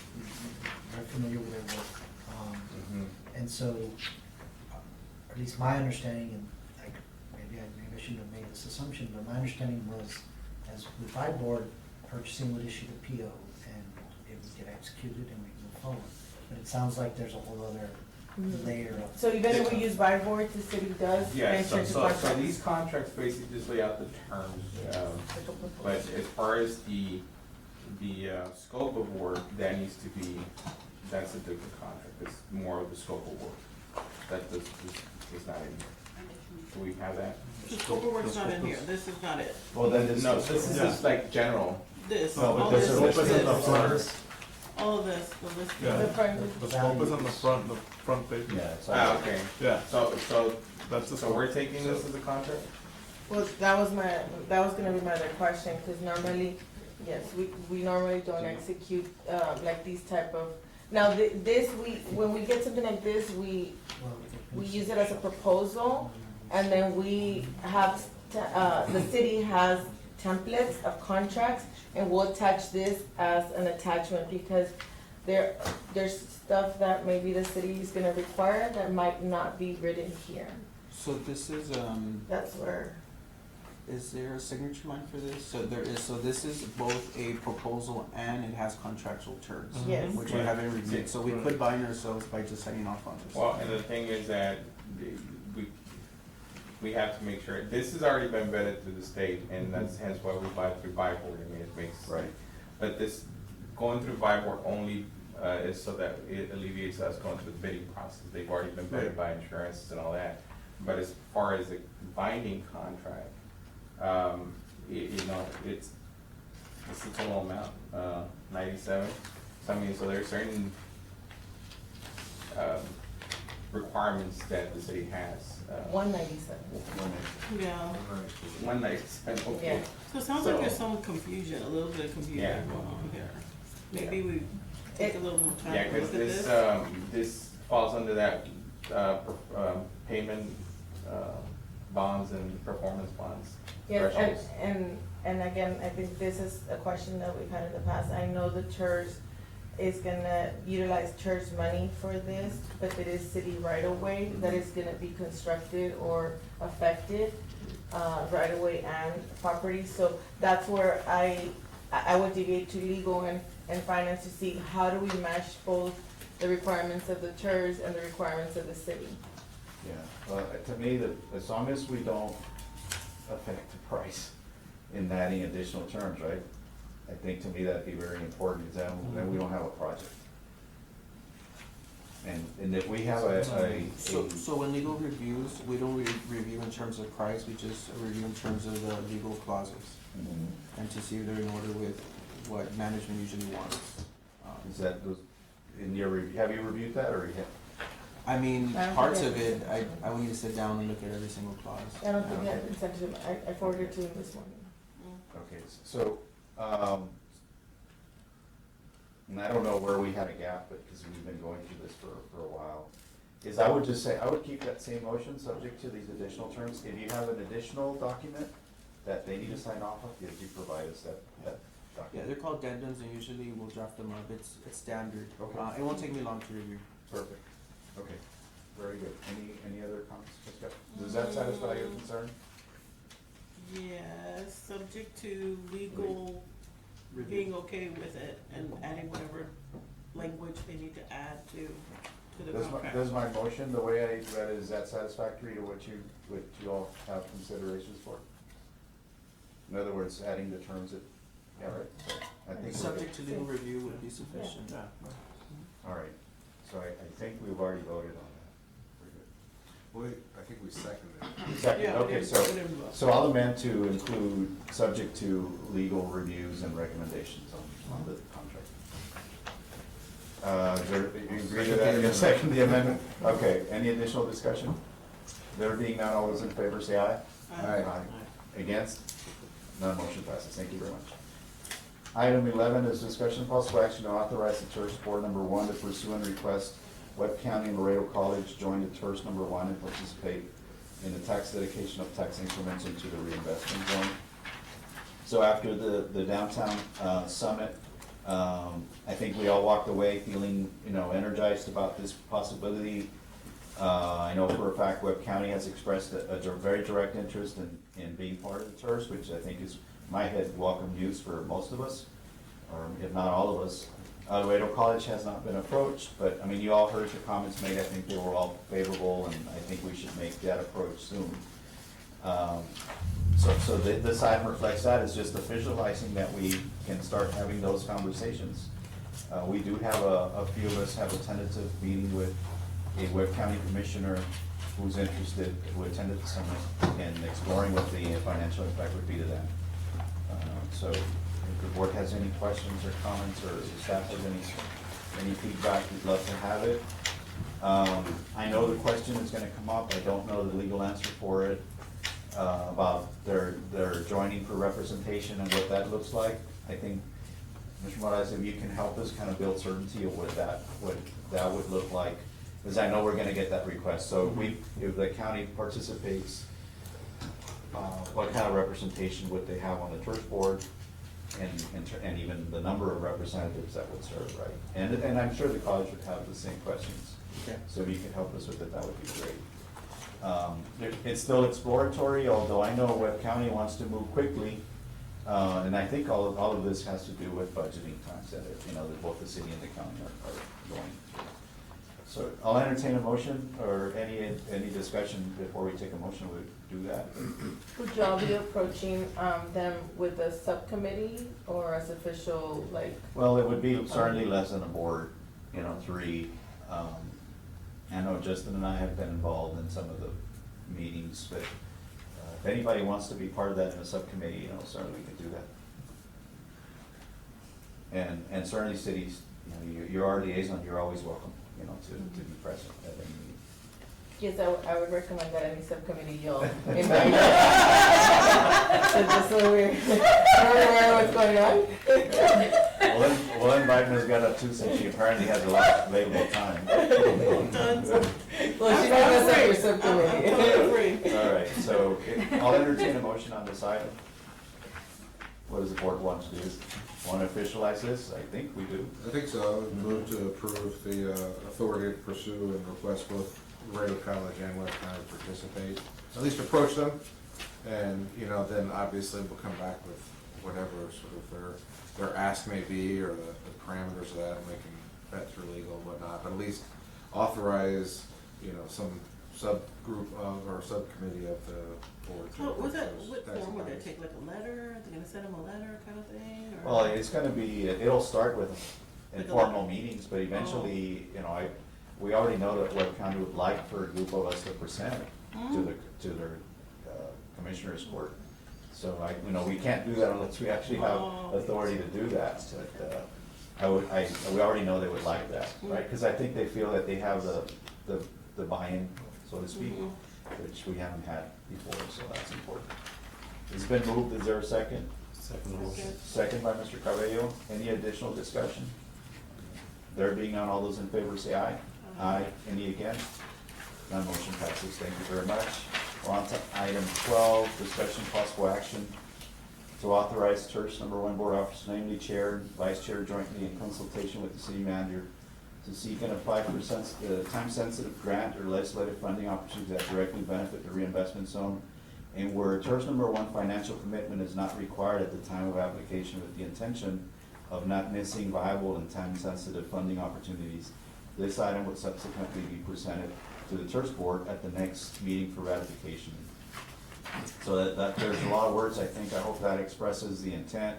we're familiar with their work. Mhm. And so, at least my understanding, and like, maybe I shouldn't have made this assumption, but my understanding was, as with buy board, purchasing would issue the PO and it would get executed and we move forward. But it sounds like there's a whole other layer of. So even if we use Byboard, the city does Yeah, enter so, into so contract. these contracts basically just lay out the terms, but as far as the scope of work, that needs to be, that's a different contract, it's more of the scope of work. That this is not in here. Do we have that? The scope of work's not in here, this is not it. Well, then this. No, this is just like general. This, No, but all there's this, a this, scope is in the front. all of this, the list. Yeah. The front. The scope is on the front page. Yeah, it's Ah, all, okay. Yeah, So that's the so scope. we're taking this as a contract? Well, that was gonna be my other question, cause normally, yes, we normally don't execute, like these type of, now, when we get something like this, we use it as a proposal, and then we have, the city has templates of contracts, and we'll attach this as an attachment, because there's stuff that maybe the city is gonna require that might not be written here. So this is, That's where, is there a signature line for this? So there is, so this is both a proposal and it has contractual terms. Yes. Which we Right. haven't reviewed, so we could bind ourselves by just signing off on this. Well, and the thing is that we have to make sure, this has already been vetted through the state, and that's hence why we buy through Byboard, I mean, it makes. Right. But this, going through Byboard only, is so that it alleviates us going through the bidding process, they've already been vetted by insurances and all that. But as far as a binding contract, it's the total amount, 97. So I mean, so there's certain, requirements that the city has. 197. Yeah, 197, okay. Yeah. so it sounds like there's some confusion, a little bit of confusion Yeah. going on here. Maybe we take a little more time Yeah, to cause look at this. this falls under that, payment, bonds and performance bonds Yes, thresholds. and again, I think this is a question that we've had in the past. I know the TIRZ is gonna utilize TIRZ money for this, but it is city right of way that is gonna be constructed or affected, right of way and property. So that's where I would deviate to legal and finance to see how do we mesh both the requirements of the TIRZ and the requirements of the city. yeah, well, to me, as long as we don't affect the price in adding additional terms, right? I think to me that'd be very important, because then we don't have a project. And if we have So when legal reviews, we don't review in terms of price, we just review in terms of the legal clauses. Mhm. And to see if they're in order with what management usually wants. Is that, in your review, have you reviewed that, or you have? I mean, I don't parts think of I- it, I would need to sit down and look at every single clause. I don't think that it's actually, I forwarded it to him this morning. Okay, so, and I don't know where we had a gap, but, because we've been going through this for a while, is I would just say, I would keep that same motion subject to these additional terms. If you have an additional document that they need to sign off on, if you provide us that Yeah, document. they're called addendums, and usually we'll draft them up. It's standard. Okay. It won't take me long to review. Perfect. Okay, very good. Any other comments? Ms. Gup? Does that satisfy your concern? Yes, subject to legal being okay with it and adding whatever language they need to add to the contract. Does my motion, the way I read it, is that satisfactory to what you all have considerations for? In other words, adding the terms that, yeah, right? So I think we're Subject to good. legal review would be sufficient. All right, so I think we've already voted on that. We're good. I think we seconded it. Second, Yeah, we okay, didn't- so, we didn't vote. so I'll amend to include, subject to legal reviews and recommendations on the contract. You agree to that? You second the amendment? Okay, any additional discussion? There being none, all those in favor say aye. Aye. Against? None, motion passes. Thank you very much. Item 11 is discussion of possible action to authorize the TIRZ Board Number 1 to pursue and request Webb County and Laredo College join the TIRZ Number 1 and participate in the tax dedication of tax increments into the reinvestment zone. So after the downtown summit, I think we all walked away feeling, energized about this possibility. I know for a fact Webb County has expressed a very direct interest in being part of the TIRZ, which I think is, in my head, welcome news for most of us, or if not all of us. Laredo College has not been approached, but, you all heard the comments made. I think they were all favorable, and I think we should make that approach soon. So this item reflects that. It's just officializing that we can start having those conversations. We do have a few of us have a tentative meeting with a Webb County Commissioner who's interested, who attended the summit, and exploring what the financial impact would be to them. So if the board has any questions or comments, or the staff has any feedback, we'd love to have it. I know the question is gonna come up. I don't know the legal answer for it, about their joining for representation and what that looks like. I think, Mr. Morales, if you can help us kind of build certainty of what that would look like, because I know we're gonna get that request. So if the county participates, what kind of representation would they have on the TIRZ board, and even the number of representatives that would serve, right? And I'm sure the college would have the same questions. Okay. So if you could help us with it, that would be great. It's still exploratory, although I know Webb County wants to move quickly. And I think all of this has to do with budgeting times that, that both the city and the county are going through. So I'll entertain a motion, or any discussion before we take a motion, we'll do that. Would y'all be approaching, them with a subcommittee or as official, like? Well, it would be certainly less than a board, 3. I know Justin and I have been involved in some of the meetings, but if anybody wants to be part of that in a subcommittee, certainly we can do that. And certainly cities, you're our liaison, you're always welcome, to be present at any meeting. Yes, I would recommend that any subcommittee you'll invite. Just so we're aware of what's going on. Well, invite Ms. Gata too, since she apparently has a lot of available time. Well, she might mess up your subcommittee. I'm totally free. All right, so I'll entertain a motion on this item. What does the board want to do? Want to officialize this? I think we do. I think so. I would move to approve the authority to pursue and request both Laredo College and Webb County to participate. At least approach them, and, then obviously we'll come back with whatever sort of their ask may be, or the parameters of that, and we can vet through legal and whatnot, but at least authorize, some subgroup of, or subcommittee of the board. to What propose tax form would they advice. take, like a letter? Are they gonna send them a letter kind of thing, or? Well, it's gonna be, it'll start with Like a informal letter. meetings, but eventually, we already know that Webb County would like for a group of us to present to their commissioners court. So we can't do that unless we actually have authority to do that, but, we already know they would like that, right? Because I think they feel that they have the buy-in, so to speak, which we haven't had before, so that's important. It's been moved, is there a second? Second motion. Second by Mr. Cabello. Any additional discussion? There being none, all those in favor say aye. Aye. Any against? None motion passes. Thank you very much. We're on to item 12, discussion possible action to authorize TIRZ number 1 board officers, namely chair and vice chair, jointly in consultation with the city manager to seek and apply for time-sensitive grant or legislative funding opportunities that directly benefit the reinvestment zone, and where TIRZ number 1 financial commitment is not required at the time of application, with the intention of not missing viable and time-sensitive funding opportunities. This item would subsequently be presented to the TIRZ board at the next meeting for ratification. So that there's a lot of words, I think. I hope that expresses the intent.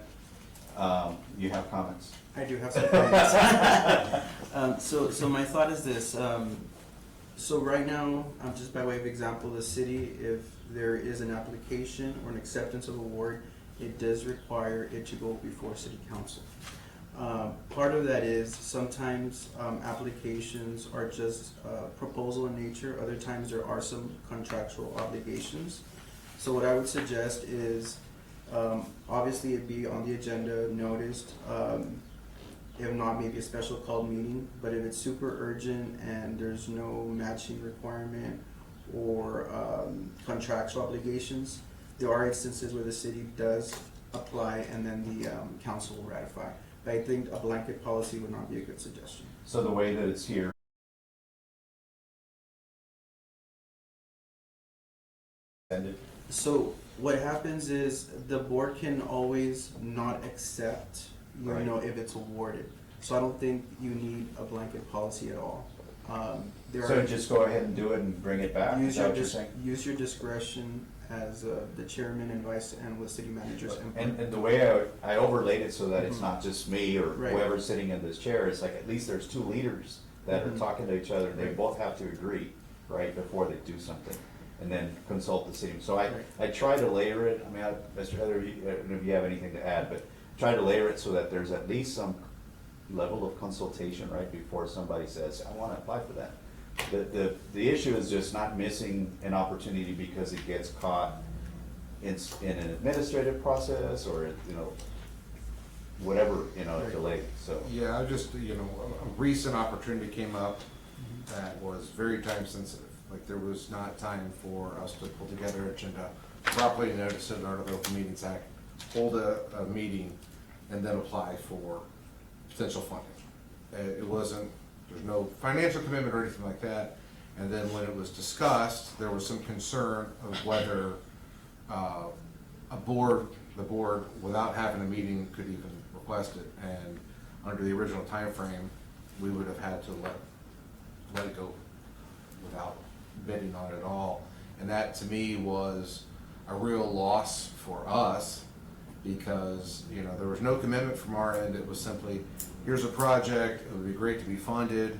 You have comments? I do have some comments. So my thought is this. So right now, just by way of example, the city, if there is an application or an acceptance of award, it does require it to go before city council. Part of that is sometimes applications are just proposal in nature. Other times there are some contractual obligations. So what I would suggest is, obviously it'd be on the agenda, noticed, if not maybe a special called meeting, but if it's super urgent and there's no matching requirement or contractual obligations, there are instances where the city does apply and then the council will ratify. But I think a blanket policy would not be a good suggestion. So the way that it's here, so what happens is the board can always not accept, you Right. know, if it's awarded. So I don't think you need a blanket policy at all. so just go ahead and do it and bring it back? Is that what you're saying? Use your discretion as the chairman and vice and with city managers. And the way I overlaid it so that it's not just me or Right. whoever's sitting in this chair, it's like at least there's two leaders that are talking to each other, and they both have to agree, right, before they do something, and then consult the city. So I try to layer it, I mean, Mr. Heather, I don't know if you have anything to add, but try to layer it so that there's at least some level of consultation, right, before somebody says, I wanna apply for that. The issue is just not missing an opportunity because it gets caught in an administrative process or, you know, whatever, you know, delay, so. Yeah, I just, you know, a recent opportunity came up that was very time sensitive. Like, there was not time for us to pull together an agenda, properly notice it under the Open Meetings Act, hold a meeting, and then apply for potential funding. It wasn't, there's no financial commitment or anything like that. And then when it was discussed, there was some concern of whether the board, without having a meeting, could even request it. And under the original time frame, we would have had to let it go without bidding on it at all. And that, to me, was a real loss for us because, you know, there was no commitment from our end. It was simply, here's a project, it would be great to be funded.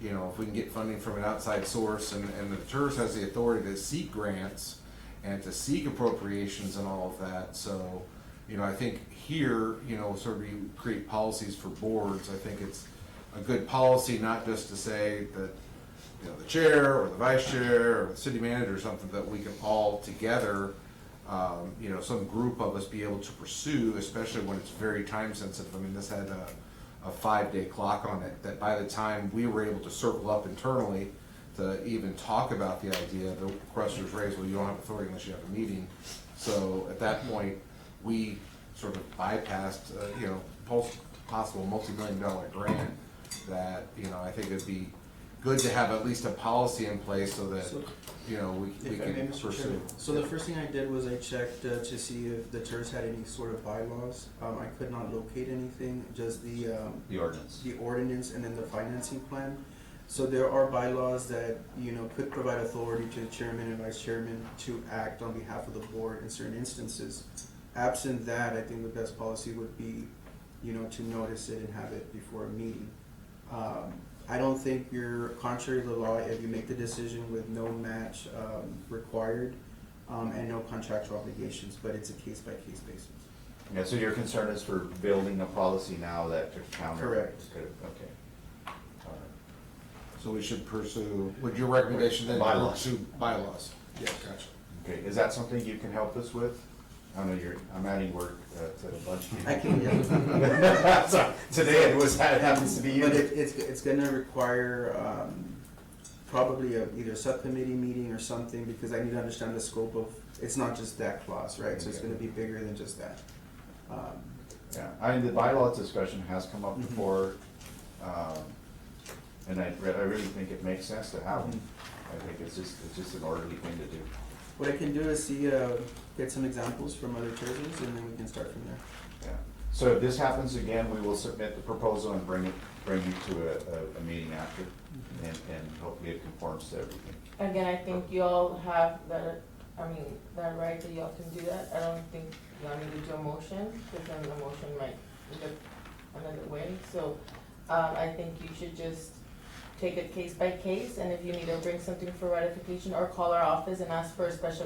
You know, if we can get funding from an outside source, and the TIRZ has the authority to seek grants and to seek appropriations and all of that. So, you know, I think here, you know, sort of we create policies for boards. I think it's a good policy, not just to say that, you know, the chair or the vice chair or the city manager or something, that we can all together, you know, some group of us be able to pursue, especially when it's very time sensitive. I mean, this had a 5-day clock on it, that by the time we were able to circle up internally to even talk about the idea, the question was raised, well, you don't have authority unless you have a meeting. So at that point, we sort of bypassed, you know, possible multi-million-dollar grant that, you know, I think it'd be good to have at least a policy in place so that, you know, we can pursue. So the first thing I did was I checked to see if the TIRZ had any sort of bylaws. I could not locate anything, just the ordinance and then the financing plan. So there are bylaws that, you know, could provide authority to the chairman and vice chairman to act on behalf of the board in certain instances. Absent that, I think the best policy would be, you know, to notice it and have it before a meeting. I don't think you're contrary to the law if you make the decision with no match required and no contractual obligations, but it's a case-by-case basis. Yeah, so your concern is for building a policy now that could counter? Correct. Okay. All right. So we should pursue, would your recommendation then Bylaws. pursue bylaws? Yeah, gotcha. Okay, is that something you can help us with? I know I'm adding work to a bunch of people. I can, yeah. So, today it happens to be you. But it's gonna require, probably either a subcommittee meeting or something, because I need to understand the scope of, it's not just that clause, right? So it's gonna be bigger than just that. Yeah, I mean, the bylaw discussion has come up before, and I really think it makes sense to have them. I think it's just an orderly thing to do. What I can do is get some examples from other TIRZs, and then we can start from there. Yeah. So if this happens again, we will submit the proposal and bring you to a meeting after, and hopefully it conforms to everything. Again, I think you all have that right that y'all can do that. I don't think y'all need to do a motion, because then the motion might look another way. So, I think you should just take it case by case, and if you need to bring something for ratification, or call our office and ask for a special,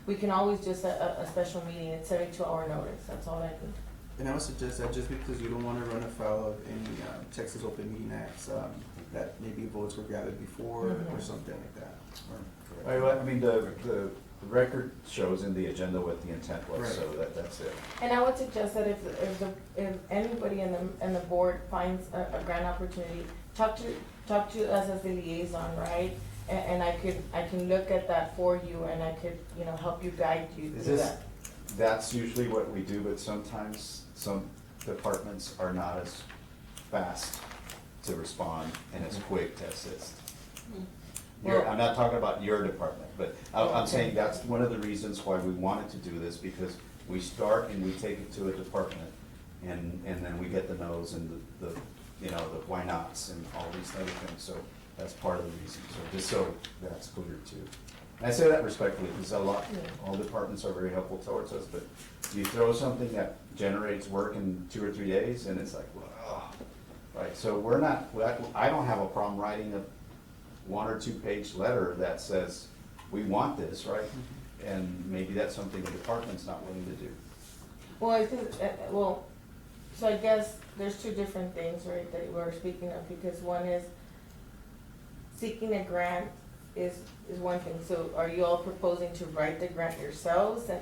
we can always just a special meeting at 72-hour notice. That's all I need. And I would suggest that just because you don't want to run afoul of any Texas Open Meeting Acts, that maybe votes were gathered before or something like that. I mean, the record shows in the agenda what the intent was, Right. so that's it. And I would suggest that if anybody in the board finds a grant opportunity, talk to us as the liaison, right? And I can look at that for you, and I could, help you, guide you through that. That's usually what we do, but sometimes some departments are not as fast to respond and as quick to assist. I'm not talking about your department, but I'm saying that's one of the reasons why we wanted to do this, because we start and we take it to a department, and then we get the no's and the why nots and all these other things, so that's part of the reason, so just so that's clear too. And I say that respectfully, because all departments are very helpful towards us, but you throw something that generates work in 2 or 3 days, and it's like, well, right, so I don't have a problem writing a 1 or 2 page letter that says, we want this, right? And maybe that's something the department's not willing to do. Well, I think, so I guess there's 2 different things, right, that we're speaking of, because one is seeking a grant is one thing. So are you all proposing to write the grant yourselves? And,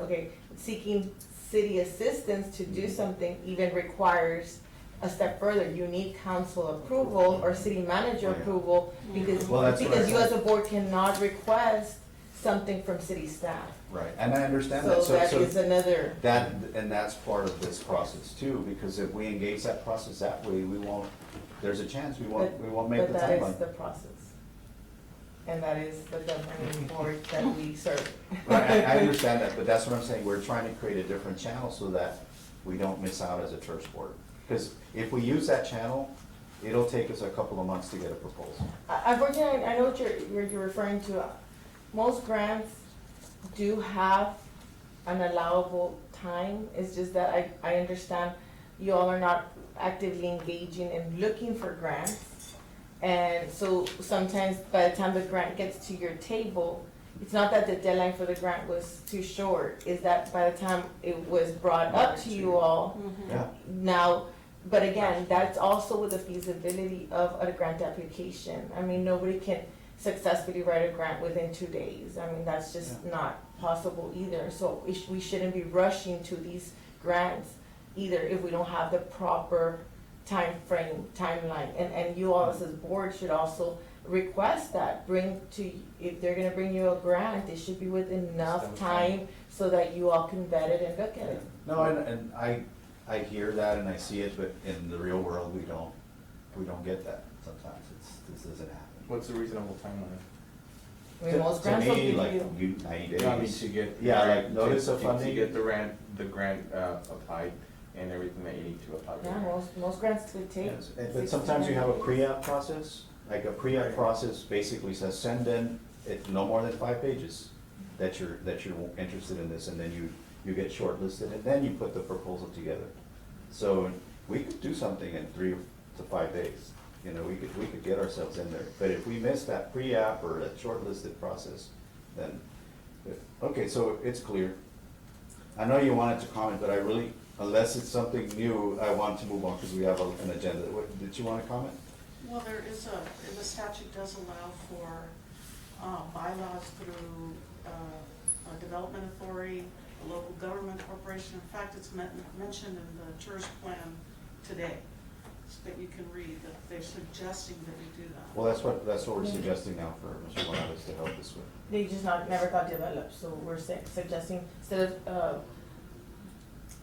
okay, seeking city assistance to do something even requires a step further. You need council approval or city manager approval, because you as a board cannot request something from city staff. Right, and I understand that. So that is another. And that's part of this process too, because if we engage that process that way, there's a chance we won't make the But that is timeline. the process. And that is the governing board that we serve. Right, I understand that, but that's what I'm saying, we're trying to create a different channel so that we don't miss out as a TIRZ board. Because if we use that channel, it'll take us a couple of months to get a proposal. Unfortunately, I know what you're referring to. Most grants do have an allowable time. It's just that I understand you all are not actively engaging and looking for grants. And so sometimes by the time the grant gets to your table, it's not that the deadline for the grant was too short, is that by the time it was brought up to you all, now, but again, that's also with the feasibility of a grant application. I mean, nobody can successfully write a grant within 2 days. I mean, that's just not possible either. So we shouldn't be rushing to these grants either if we don't have the proper timeline. And you all as a board should also request that, if they're gonna bring you a grant, it should be with enough time so that you all can vet it and look at it. No, and I hear that and I see it, but in the real world, we don't get that sometimes. This doesn't happen. What's the reasonable timeline? I mean, most grants To will me, give like you. 90 days. No, I mean, to get. Like notice of to funding. get the grant applied and everything that you need to apply. Yeah, most grants could take. Yes, but sometimes you have a pre-app process, like a pre-app process basically says, send in it no more than 5 pages that you're interested in this, and then you get shortlisted, and then you put the proposal together. So we could do something in 3 to 5 days, we could get ourselves in there. But if we miss that pre-app or that shortlisted process, then, okay, so it's clear. I know you wanted to comment, but I really, unless it's something new, I want to move on because we have an agenda. Did you want to comment? Well, the statute does allow for bylaws through a development authority, a local government corporation. In fact, it's mentioned in the TIRZ plan today, so that you can read that they're suggesting that we do that. Well, that's what we're suggesting now for Mr. Morales to help us with. They just never got developed, so we're suggesting, instead of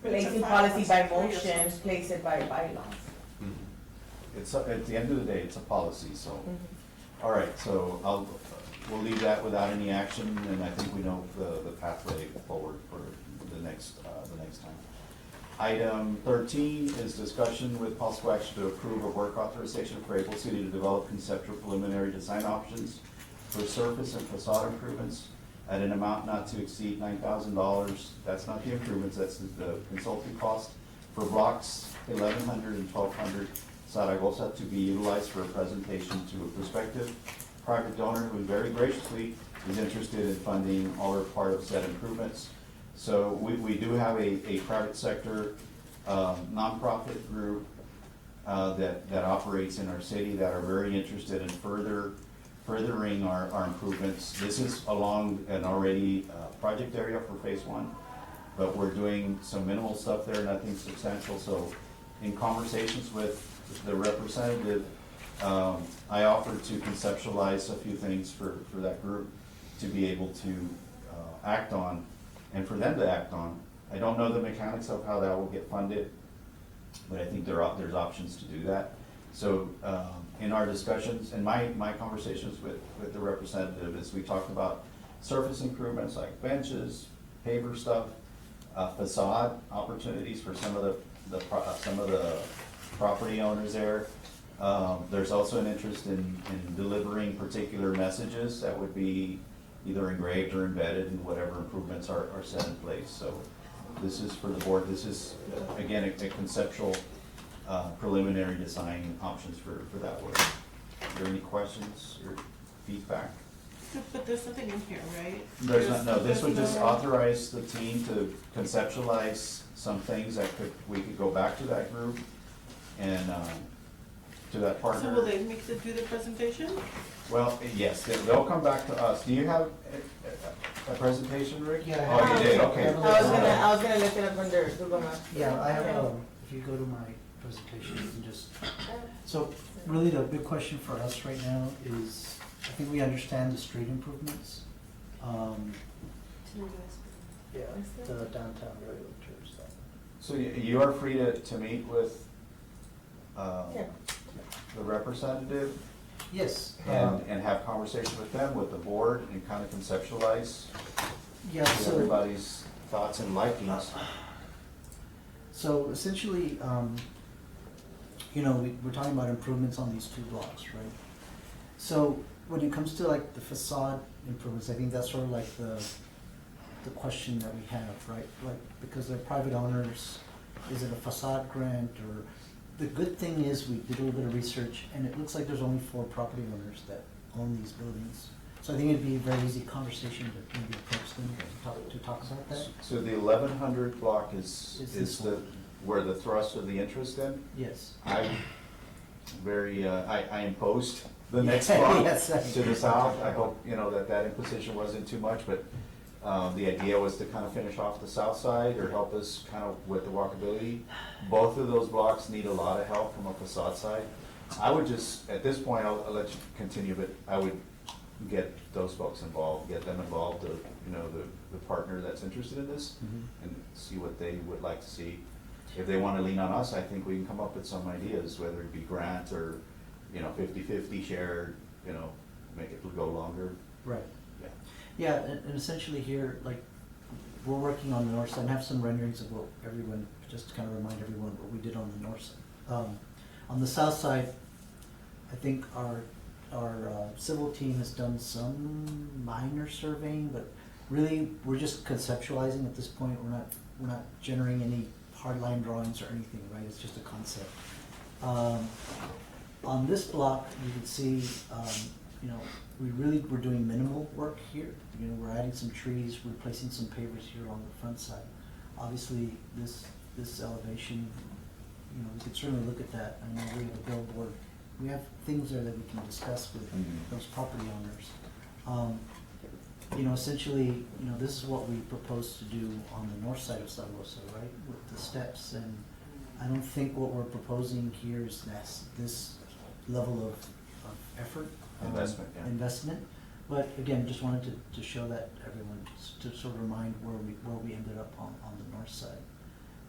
placing policy by motion, place it by bylaws. It's, at the end of the day, it's a policy, so. All right, so we'll leave that without any action, and I think we know the pathway forward for the next time. Item 13 is discussion with possible action to approve a work authorization for Able City to develop conceptual preliminary design options for surface and facade improvements at an amount not to exceed $9,000. That's not the improvements, that's the consulting cost for blocks 1100 and 1200 Zaragoza to be utilized for a presentation to a prospective private donor who very graciously is interested in funding all or part of said improvements. So we do have a private sector nonprofit group that operates in our city that are very interested in furthering our improvements. This is along an already project area for phase 1, but we're doing some minimal stuff there, nothing substantial. So in conversations with the representative, I offered to conceptualize a few things for that group to be able to act on, and for them to act on. I don't know the mechanics of how that will get funded, but I think there's options to do that. So in our discussions and my conversations with the representative is we talked about surface improvements like benches, paver stuff, facade opportunities for some of the property owners there. There's also an interest in delivering particular messages that would be either engraved or embedded in whatever improvements are set in place. So this is for the board. This is, again, a conceptual preliminary design options for that work. Are there any questions or feedback? But there's nothing in here, right? There's not, no, this would just authorize the team to conceptualize some things that we could go back to that group and to that partner. So will they do the presentation? Well, yes, they'll come back to us. Do you have a presentation, Rick? Yeah, I Oh, have. you did, okay. I was gonna look it up under Google Maps. Yeah, I have, if you go to my presentation, you can just, so really the big question for us right now is, I think we understand the street improvements. Yeah, the downtown realtors. So you are free to meet with the representative? Yes. And have conversation with them, with the board, and kind of conceptualize Yeah, so. everybody's thoughts and likings. So essentially, we're talking about improvements on these 2 blocks, right? So when it comes to like the facade improvements, I think that's sort of like the question that we have, right? Like, because they're private owners, is it a facade grant, or, the good thing is we did a little bit of research and it looks like there's only 4 property owners that own these buildings. So I think it'd be a very easy conversation to maybe approach them to talk about that. So the 1100 block is where the thrust of the interest in? Yes. I imposed the next block Yes, to the south. I hope, that imposition wasn't too much, but the idea was to kind of finish off the south side or help us kind of with the walkability. Both of those blocks need a lot of help from a facade side. I would just, at this point, I'll let you continue, but I would get those folks involved, get them involved, the partner that's interested in this, and see what they would like to see. If they want to lean on us, I think we can come up with some ideas, whether it be grant or, 50-50 shared, make it go longer. Right. Yeah. Yeah, and essentially here, like, we're working on the north side, and have some renderings of what everyone, just to kind of remind everyone what we did on the north side. On the south side, I think our civil team has done some minor surveying, but really, we're just conceptualizing at this point. We're not generating any hardline drawings or anything, right? It's just a concept. On this block, you can see, we're doing minimal work here. We're adding some trees, replacing some pavers here on the front side. Obviously, this elevation, we could certainly look at that. I know we have a billboard. We have things there that we can discuss with those property owners. you know, essentially, you know, this is what we propose to do on the north side of Zaragoza, right, with the steps, and I don't think what we're proposing here is this level of effort. Investment, yeah. Investment, but again, just wanted to show that everyone, to sort of remind where we ended up on the north side.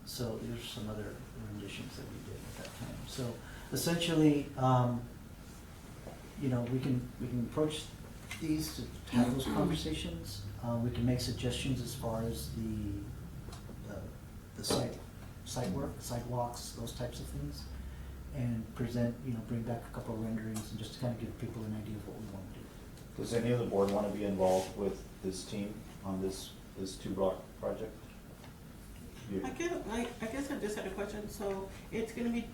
So there's some other renditions that we did at that time. So essentially, you know, we can approach these to have those conversations. We can make suggestions as far as the site work, sidewalks, those types of things, and present, you know, bring back a couple of renderings and just to kind of give people an idea of what we want to do. Does any of the board want to be involved with this team on this 2-block project? I guess I just had a question. So it's gonna be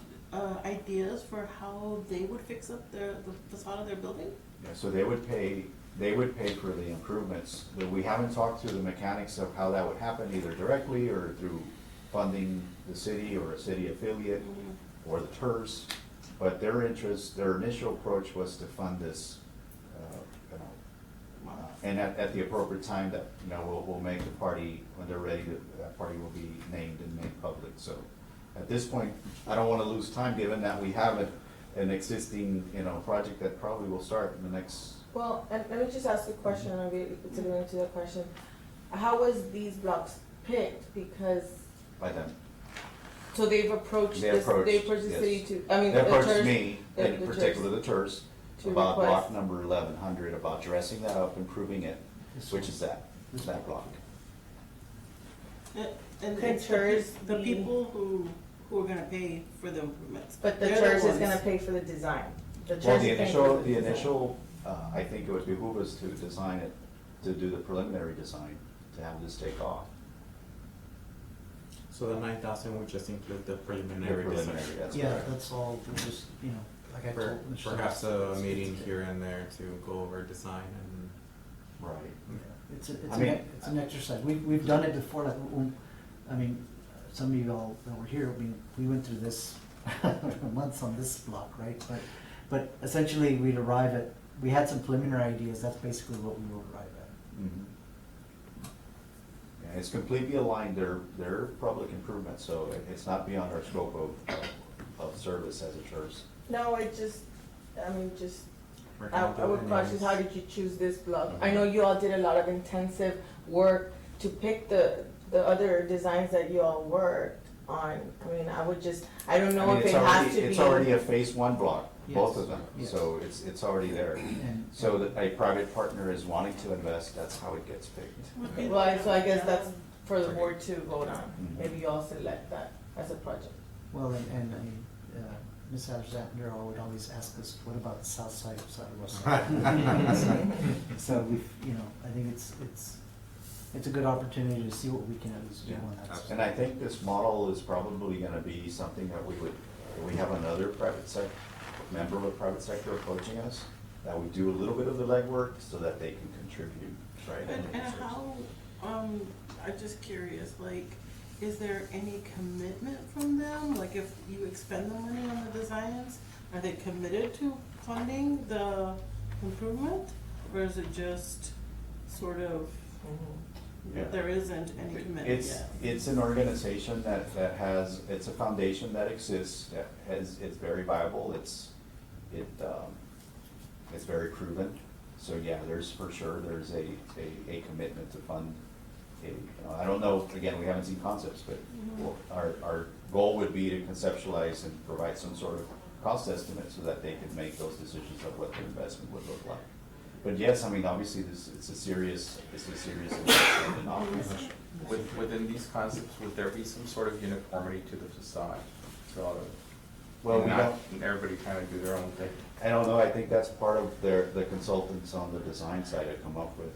ideas for how they would fix up the facade of their building? Yeah, so they would pay for the improvements. But we haven't talked through the mechanics of how that would happen, either directly or through funding the city or a city affiliate or the TIRZ. But their initial approach was to fund this, and at the appropriate time that, you know, we'll make the party, when they're ready, that party will be named and made public. So at this point, I don't want to lose time, given that we have an existing, you know, project that probably will start in the next. Well, and let me just ask a question, maybe to go into that question. How was these blocks picked? Because, By them. so they've approached They this, approached, they approached the yes. city to, I mean, They the approached TIRZ me, the in particular the TIRZ, to about request- block number 1100, about dressing that up, improving it, which is that block. And Could it's TIRZ the be- people who are gonna pay for the improvements. But the They're TIRZ is ones- gonna pay for the design. The Well, TIRZ the is paying for initial, design. I think it would behoove us to design it, to do the preliminary design, to have this take off. So the 9,000 would just include the The preliminary preliminary, design? that's Yeah, correct. that's all, we just, you know, like I told Mr. Perhaps a meeting here and there to go over design and. Right. Yeah, I mean, it's an exercise. We've done it before, like, I mean, some of you all that were here, we went through this months on this block, right? But essentially, we had some preliminary ideas, that's basically what we will arrive at. Mhm. Yeah, it's completely aligned, they're public improvements, so it's not beyond our scope of service as a TIRZ. No, I mean, We're I gonna do would it question, anyways. how did you choose this block? I know you all did a lot of intensive work to pick the other designs that you all worked on. I mean, I don't know if it has to be. It's already a phase 1 block, both of them, Yes. so it's already there. And- So that a private partner is wanting to invest, that's how it gets picked. Well, so I guess that's for the board to vote on. Mhm. Maybe you all select that as a project. Well, and I mean, Ms. Alexander would always ask us, what about the south side of Zaragoza? So we've, you know, I think it's a good opportunity to see what we can at least do on that. And I think this model is probably gonna be something that we have another member of the private sector approaching us, that we do a little bit of the legwork so that they can contribute, right? And how, I'm just curious, like, is there any commitment from them? Like, if you expend the money on the designs, are they committed to funding the improvement? Or is it just sort of, Yeah. there isn't any commitment yet? It's an organization that has, it's a foundation that exists, it's very viable, it's very proven. So yeah, there's a commitment to fund I don't know, again, we haven't seen concepts, but our goal would be to conceptualize and provide some sort of cost estimate so that they can make those decisions of what the investment would look like. But yes, I mean, obviously, it's a serious investment in office. Within these concepts, would there be some sort of uniformity to the facade? So, Well, we not everybody kind of do their own thing. I don't know, I think that's part of the consultants on the design side have come up with,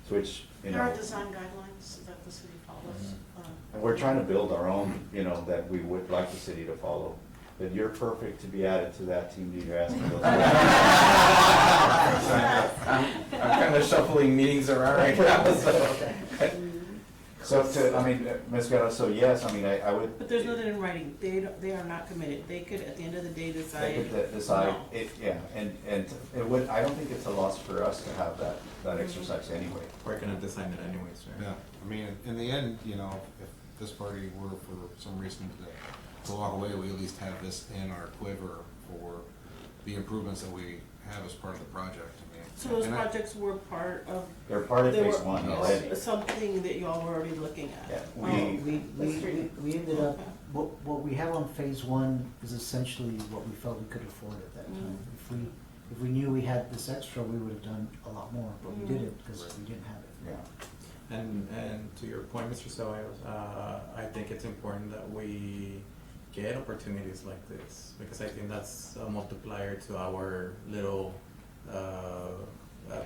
which, you There are know, design guidelines that the city follows. and we're trying to build our own, you know, that we would like the city to follow. But you're perfect to be added to that team that you're asking those I'm kind of shuffling meetings around right now, so. So I mean, Ms. Guerra, so yes, I mean, I would. But there's nothing in writing, they are not committed, they could, at the end of the day, They decide. could decide, no. yeah, and it would, I don't think it's a loss for us to have that exercise anyway. We're gonna design it anyways, right? Yeah, I mean, in the end, you know, if this party were for some reason to walk away, we at least have this in our quiver for the improvements that we have as part of the project. I mean, So those and projects were part of. They're part of they phase were- one yes, already. Something that y'all were already looking at. Yeah, Oh, We ended up, what we have on phase one is essentially what we felt we could afford at that time. If we knew we had this extra, we would have done a lot more, but we didn't because we didn't have it. Yeah. And to your point, Mr. Ceballos, I think it's important that we get opportunities like this, because I think that's a multiplier to our little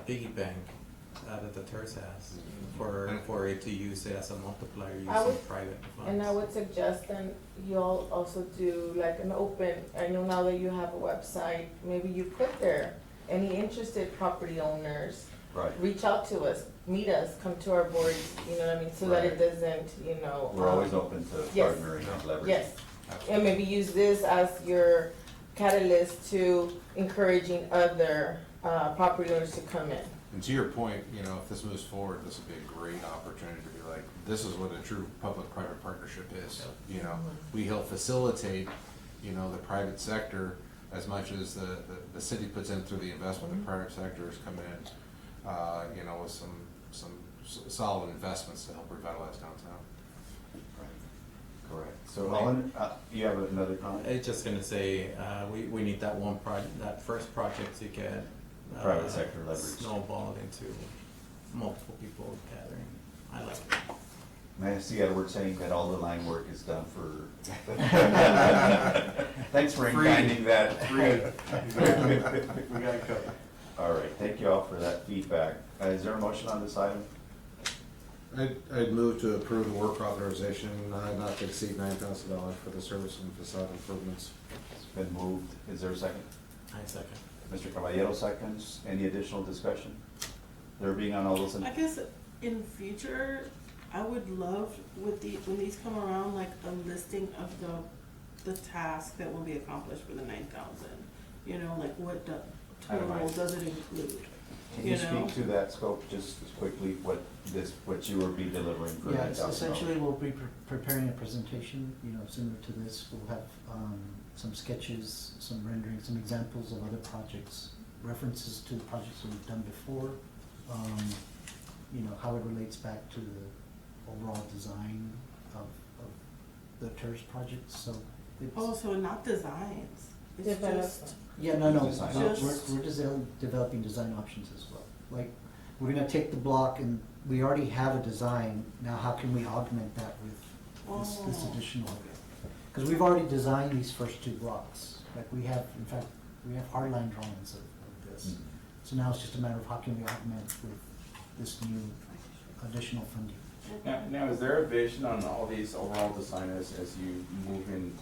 piggy bank that the TIRZ has, for it to use it as a multiplier I using would- private funds. And I would suggest then you all also do like an open, I know now that you have a website, maybe you put there, any interested property owners, Right. reach out to us, meet us, come to our boards, you know what I mean, so that it Right. doesn't, you know. We're always open to yes. partnering and leveraging. Yes, and maybe use this as your catalyst to encouraging other, property owners to come in. And to your point, you know, if this moves forward, this would be a great opportunity to be like, this is what a true public-private partnership is. You know, we help facilitate, you know, the private sector as much as the city puts in through the investment, the private sector is coming in, you know, with some solid investments to help revitalize downtown. Correct. So Ellen, you have another comment? It's just gonna say, we need that one project, that first project to get. Private sector leverage. Snowballed into multiple people gathering. I like it. May I see Edward saying that all the line work is done for? Thanks for finding that. We got it covered. All right, thank you all for that feedback. Is there a motion on this item? I'd move to approve the work authorization, not to exceed $9,000 for the service and facade improvements. It's been moved. Is there a second? I second. Mr. Caballero seconds. Any additional discussion? There being on all those in. I guess in future, I would love when these come around, like a listing of the task that will be accomplished for the 9,000. You know, like what total Itemized. does it include? Can you speak to that scope just quickly, what you will be delivering for Yeah, $9,000? it's essentially we'll be preparing a presentation, you know, similar to this. We'll have some sketches, some renderings, some examples of other projects, references to the projects that we've done before, you know, how it relates back to the overall design of the TIRZ projects, so it's. Oh, so not designs, it's Development. just, Yeah, no, Design no, options. we're developing design options as well. Like, we're gonna take the block and we already have a design, now how can we augment that with this Oh. additional? Because we've already designed these first two blocks, like we have, in fact, we have hardline drawings of this. So now it's just a matter of how can we augment with this new additional funding. Now, is there a vision on all these overall design as you move in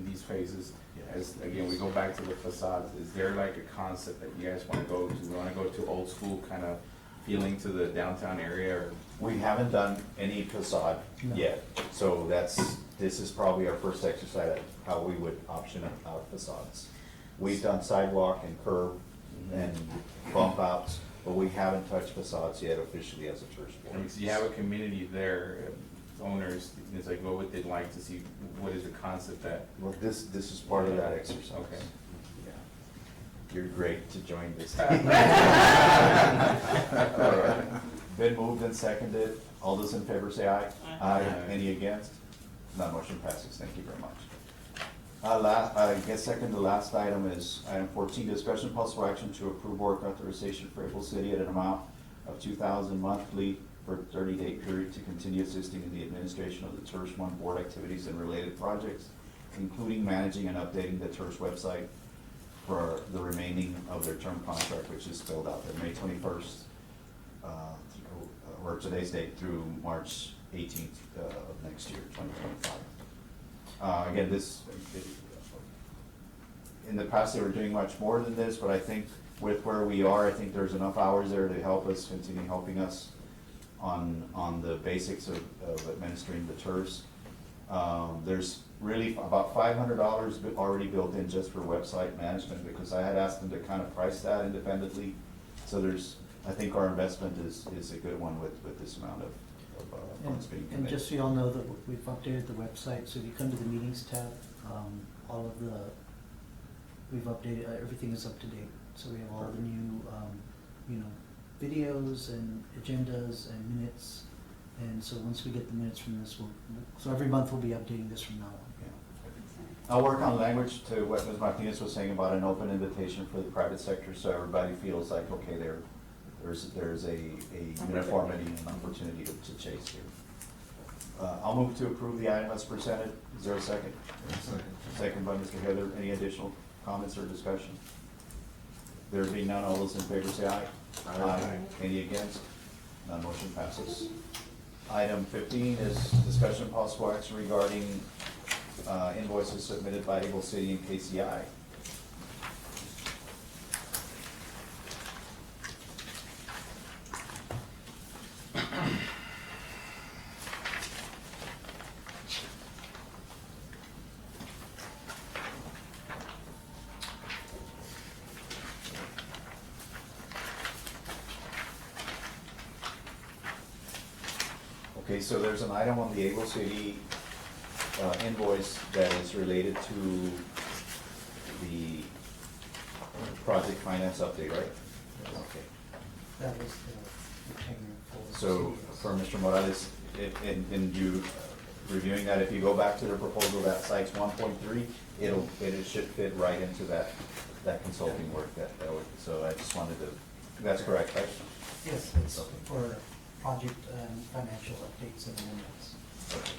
these phases? As, again, we go back to the facades, is there like a concept that you guys wanna go to? We wanna go to old school kind of feeling to the downtown area, or? We haven't done any facade No. yet, so this is probably our first exercise at how we would option out facades. We've done sidewalk and curb and bump outs, but we haven't touched facades yet officially as a church I board. mean, so you have a community there, owners, it's like, what would they like to see, what is the concept that? Well, this is part of that exercise. Okay. Yeah. You're great to join this. All right. Been moved and seconded. All those in favor say aye. Aye. Any against? None motion passes. Thank you very much. I guess second to last item is item 14, discussion possible action to approve work authorization for April City at an amount of $2,000 monthly for a 30-day period to continue assisting in the administration of the TIRZ 1 board activities and related projects, including managing and updating the TIRZ website for the remaining of their term contract, which is spelled out there, May 21st, or today's date through March 18th of next year, 2025. Again, in the past, they were doing much more than this, but I think with where we are, I think there's enough hours there to help us, continue helping us on the basics of administering the TIRZ. There's really about $500 already built in just for website management, because I had asked them to kind of price that independently. So I think our investment is a good one with this amount of funds being committed. And just so you all know that we've updated the website, so if you come to the meetings tab, we've updated, everything is up to date. So we have all the new, videos and agendas and minutes. And so once we get the minutes from this, so every month we'll be updating this from now on. Yeah. I'll work on language to what Ms. Martinez was saying about an open invitation for the private sector, so everybody feels like, okay, there's a uniformity and opportunity to chase here. I'll move to approve the item as presented. Is there a second? Second. Second by Mr. Heather. Any additional comments or discussion? There being none, all those in favor say aye. Aye. Any against? None, motion passes. Item 15 is discussion of possible action regarding invoices submitted by Able City and KCI. Okay, so there's an item on the Able City invoice that is related to the project finance update, right? Okay. That was the retainer for So CDS. for Mr. Morales, in you reviewing that, if you go back to the proposal that cites 1.3, it should fit right into that consulting work so I just wanted to, that's correct, right? Yes, it's for project and financial updates and amendments. Okay.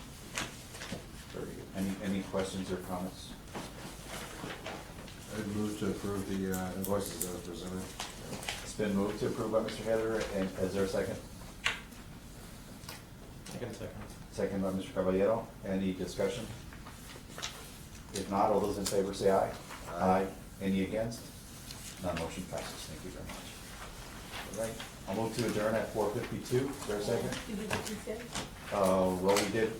Very good. Any questions or comments? I'd move to approve the invoices as presented. It's been moved to approve by Mr. Heather, and is there a second? Second. Second by Mr. Caballero. Any discussion? If not, all those in favor say aye. Aye. Any against? None, motion passes. Thank you very much. All right, I'll move to adjourn at 4:52. Is there a second? Did you get this in? Well, we did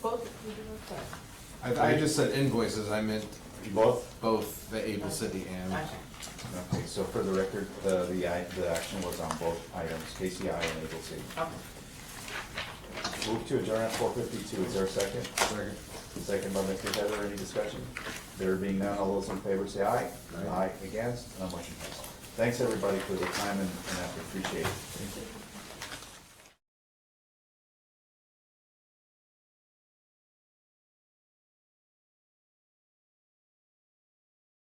Both, we did both. I just said invoices, I meant both. both the Able City and. Okay, so for the record, the action was on both items, KCI and Able City. Move to adjourn at 4:52. Is there a second? Second. Second by Mr. Heather. Any discussion? There being none, all those in favor say aye. Aye. Against? None, motion passes. Thanks, everybody, for the time and effort. Appreciate it.